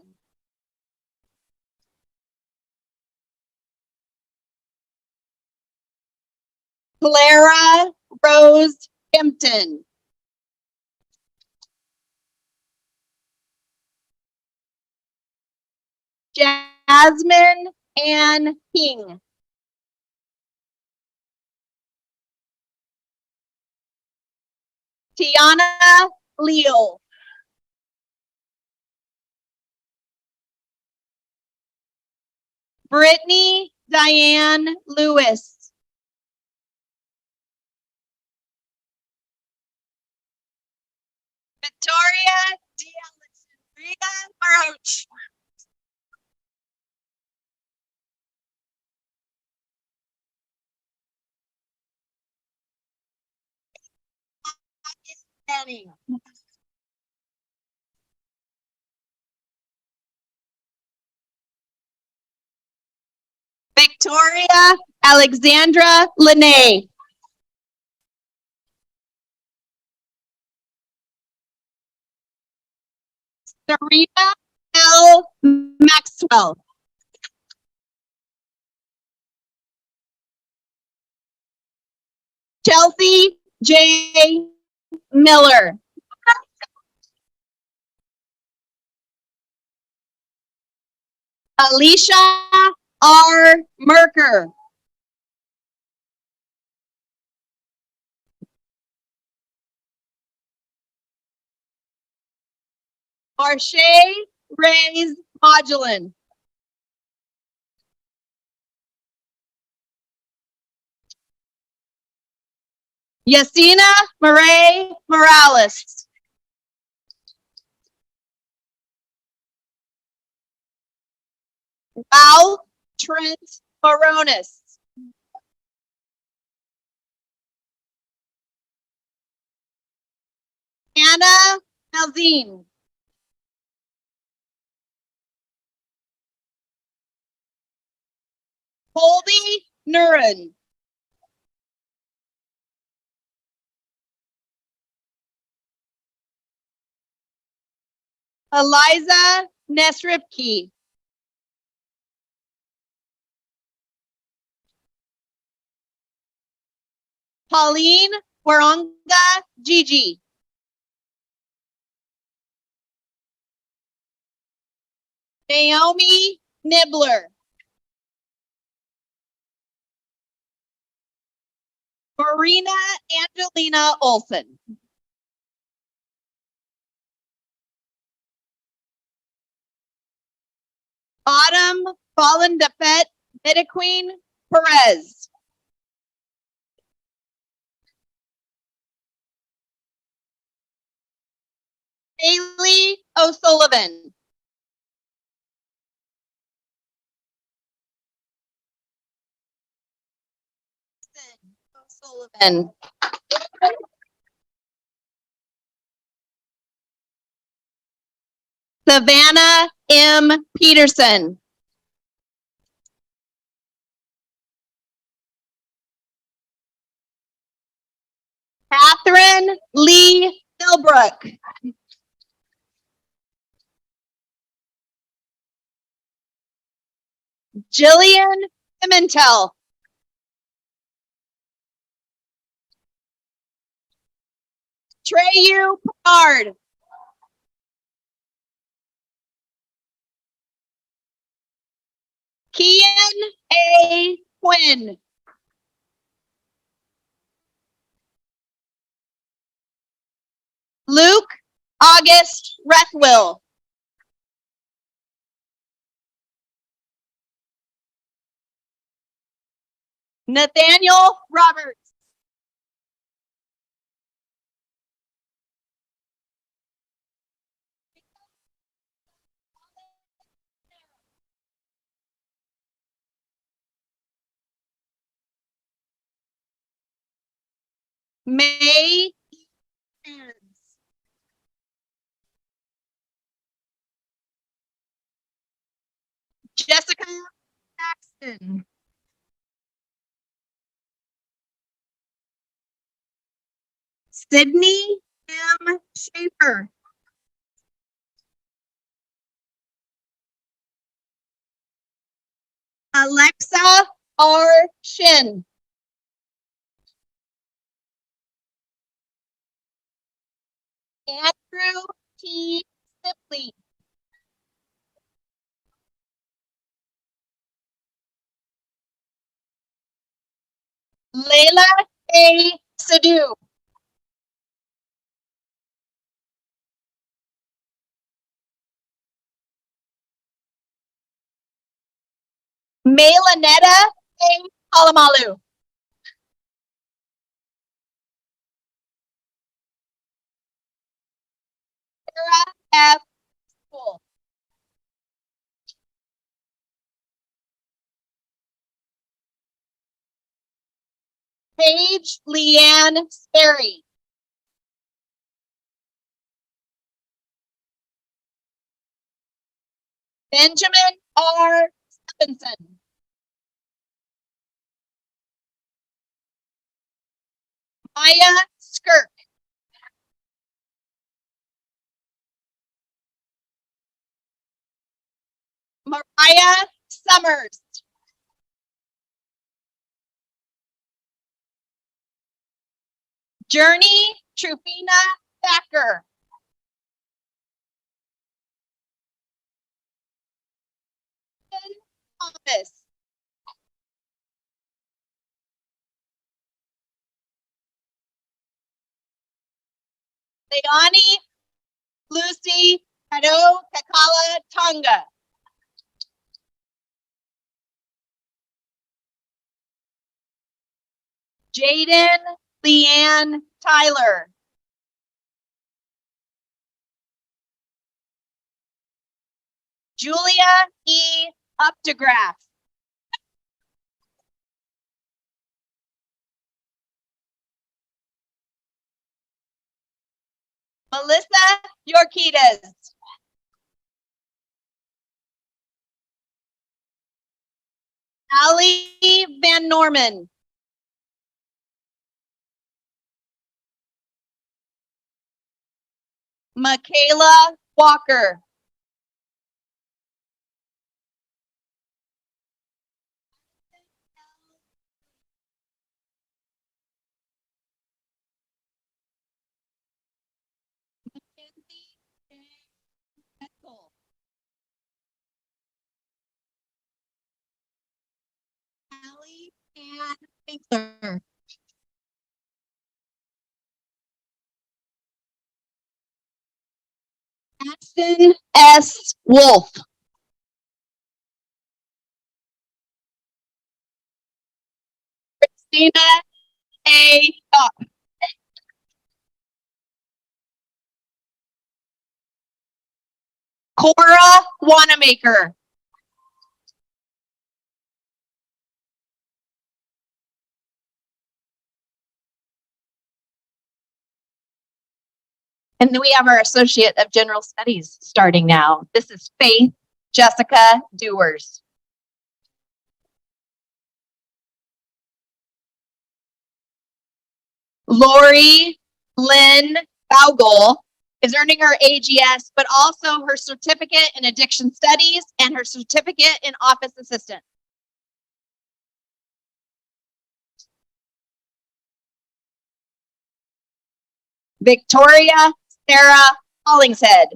Clara Rose Hampton. Jasmine Ann King. Tiana Leal. Brittany Diane Lewis. Victoria D'Alexandria Maroch. Manning. Victoria Alexandra Lene. Serena L. Maxwell. Chelsea J. Miller. Alicia R. Merker. Marche Reyes Modulin. Yasina Murray Morales. Ralph Trent Moronis. Anna Malzine. Colby Nuren. Eliza Nesripke. Pauline Waronga Gigi. Naomi Nibbler. Marina Angelina Olson. Autumn Volendefet Metaqueen Perez. Haley O'Sullivan. O'Sullivan. Savannah M. Peterson. Catherine Lee Philbrook. Jillian Pimentel. Treyu Picard. Kian A. Quinn. Luke August Rethwill. Nathaniel Roberts. May Sands. Jessica Jackson. Sydney M. Schaefer. Alexa R. Shin. Andrew T. Sipley. Layla A. Sadu. Maylanetta A. Palamalu. Sarah F. Poole. Paige Leanne Sperry. Benjamin R. Stephenson. Maya Skirk. Mariah Summers. Journey Trufina Thacker. Thomas. Leonie Lucy Kado Kakala Tonga. Jaden Leanne Tyler. Julia E. Updegraff. Melissa Yorquitas. Ali Van Norman. Michaela Walker. Allie Ann Winkler. Ashton S. Wolf. Christina A. Dock. Cora Wanamaker. And then we have our Associate of General Studies starting now. This is Faith Jessica Dewars. Lori Lynn Baugol is earning her AGS, but also her certificate in addiction studies and her certificate in office assistant. Victoria Sarah Hollingshead.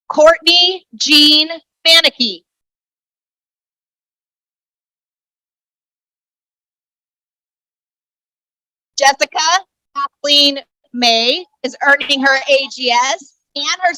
Courtney Jean Manicki. Jessica Kathleen May is earning her AGS and her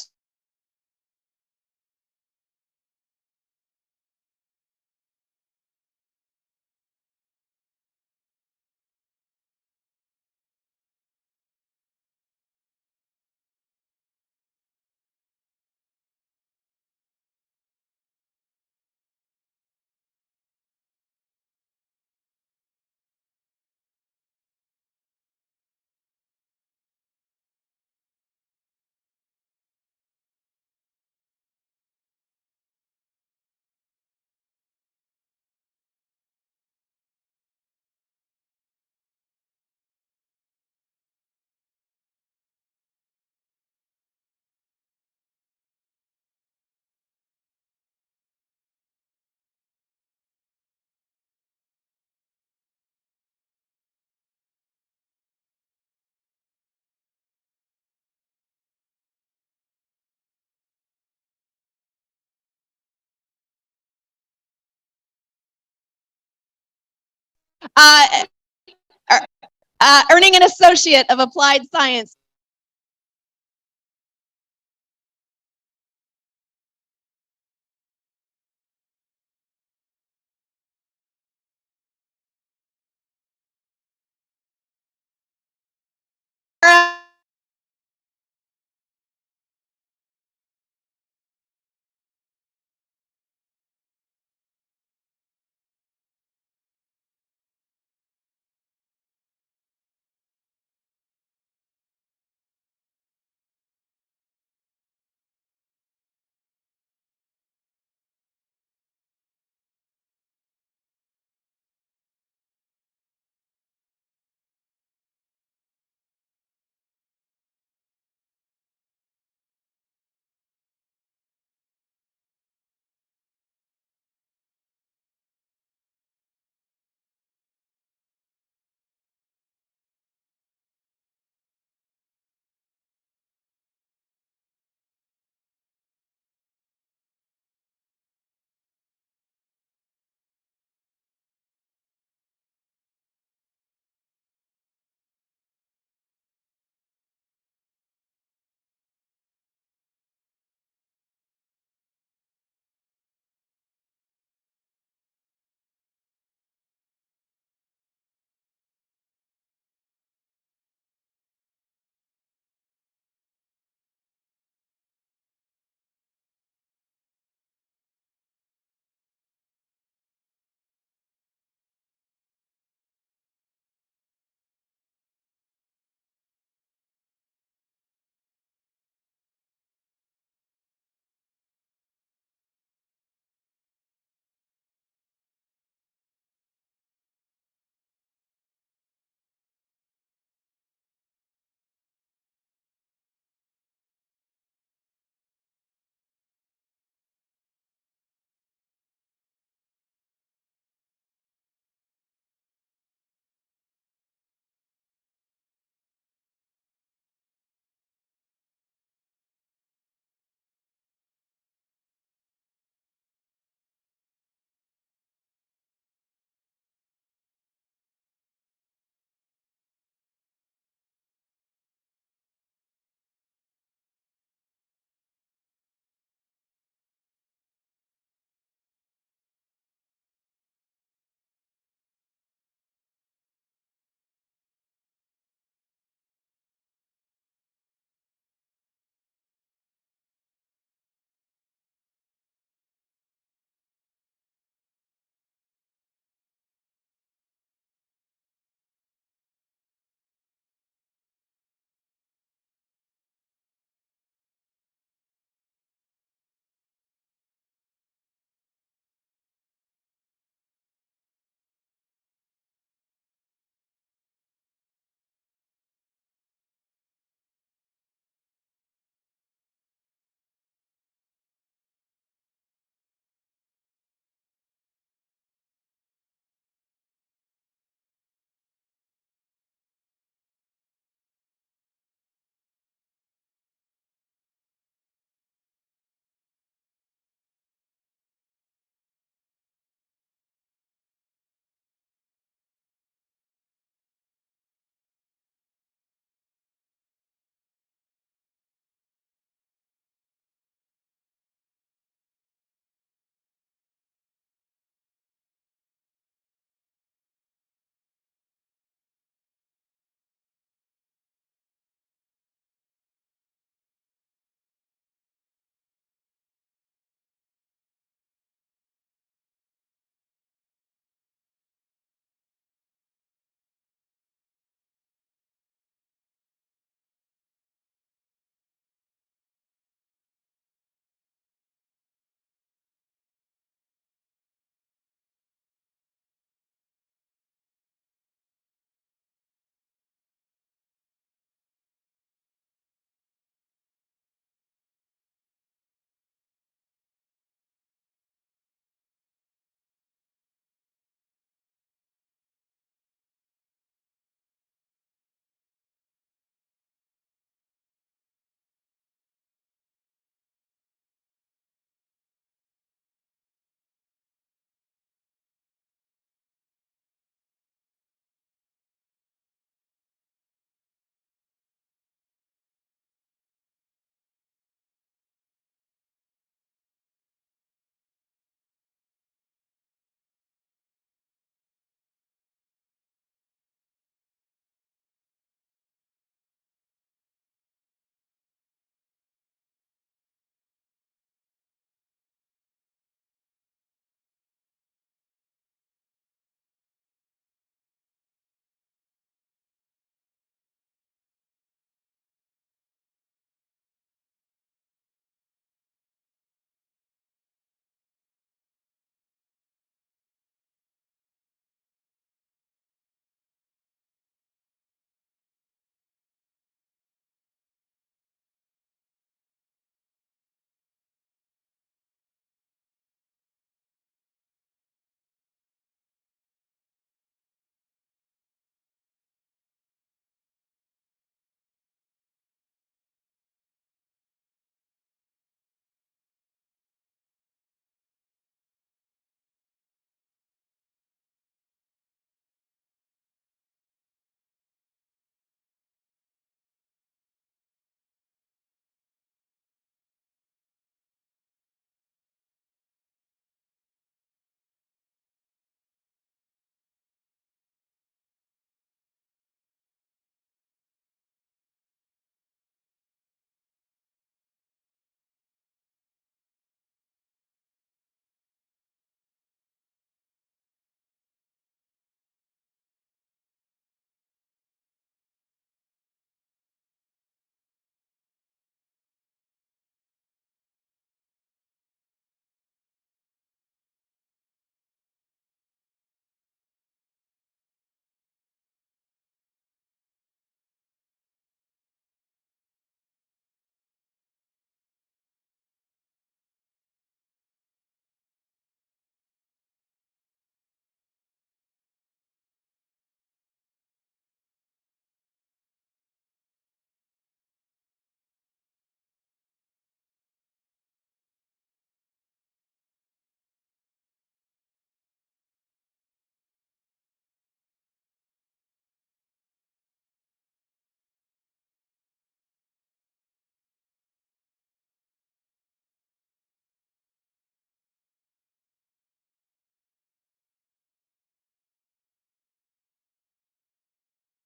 earning an Associate of Applied Science.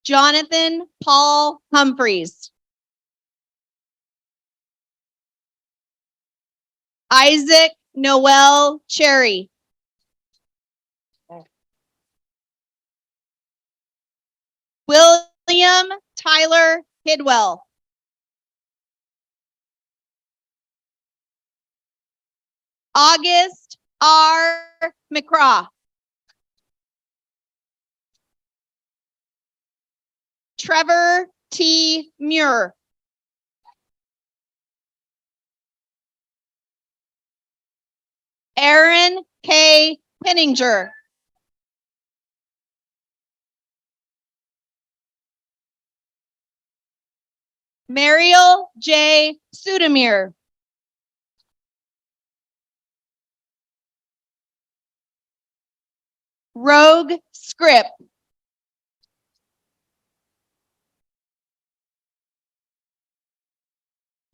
Jonathan Paul Humphreys. Isaac Noel Cherry. William Tyler Hidwell. August R. McCraw. Trevor T. Muir. Aaron K. Penninger. Mariel J. Sudamir. Rogue Script.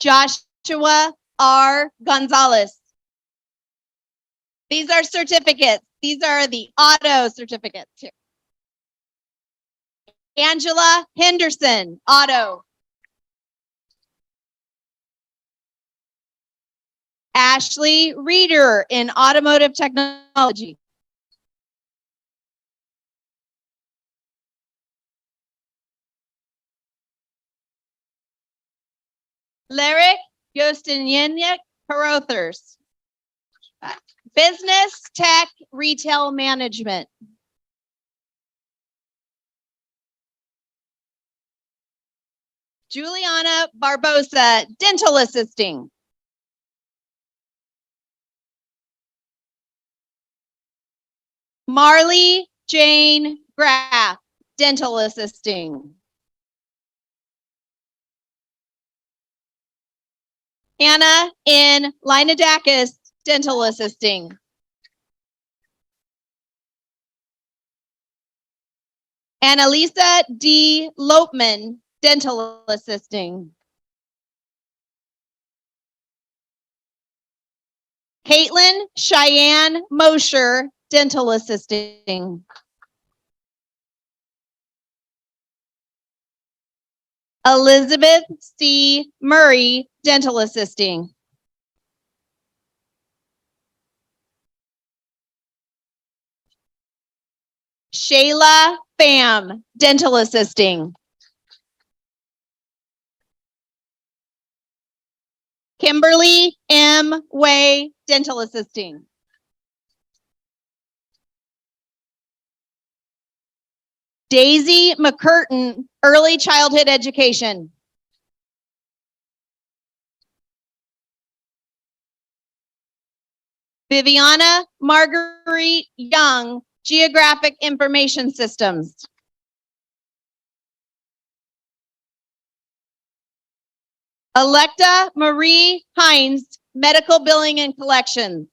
Joshua R. Gonzalez. These are certificates. These are the auto certificates here. Angela Henderson, auto. Ashley Reeder in automotive technology. Lyric Yostiniak Carothers. Business Tech Retail Management. Juliana Barbosa, Dental Assisting. Marley Jane Graff, Dental Assisting. Anna N. Linodakis, Dental Assisting. Annalisa D. Lopeman, Dental Assisting. Caitlin Cheyenne Mosher, Dental Assisting. Elizabeth C. Murray, Dental Assisting. Shayla Pham, Dental Assisting. Kimberly M. Way, Dental Assisting. Daisy McCurtain, Early Childhood Education. Viviana Marguerite Young, Geographic Information Systems. Electa Marie Hines, Medical Billing and Collections.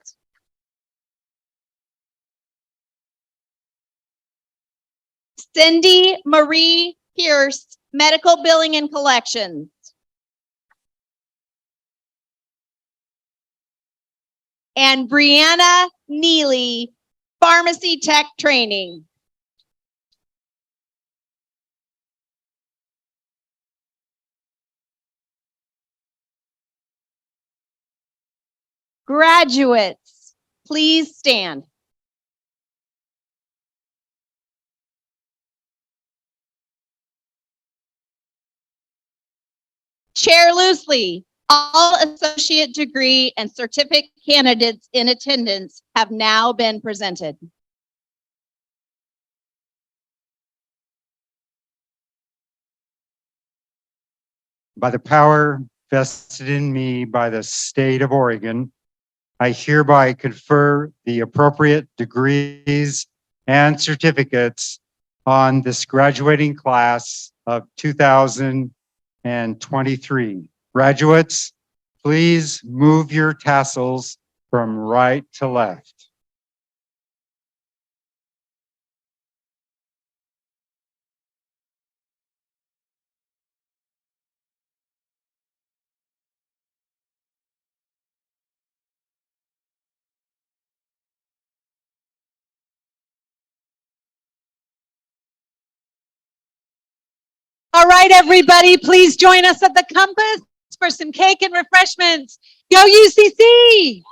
Cindy Marie Pierce, Medical Billing and Collections. And Brianna Neely, Pharmacy Tech Training. Graduates, please stand. Chair loosely. All associate degree and certificate candidates in attendance have now been presented. By the power vested in me by the state of Oregon, I hereby confer the appropriate degrees and certificates on this graduating class of 2023. Graduates, please move your tassels from right to left. All right, everybody, please join us at the Compass for some cake and refreshments. Go UCC!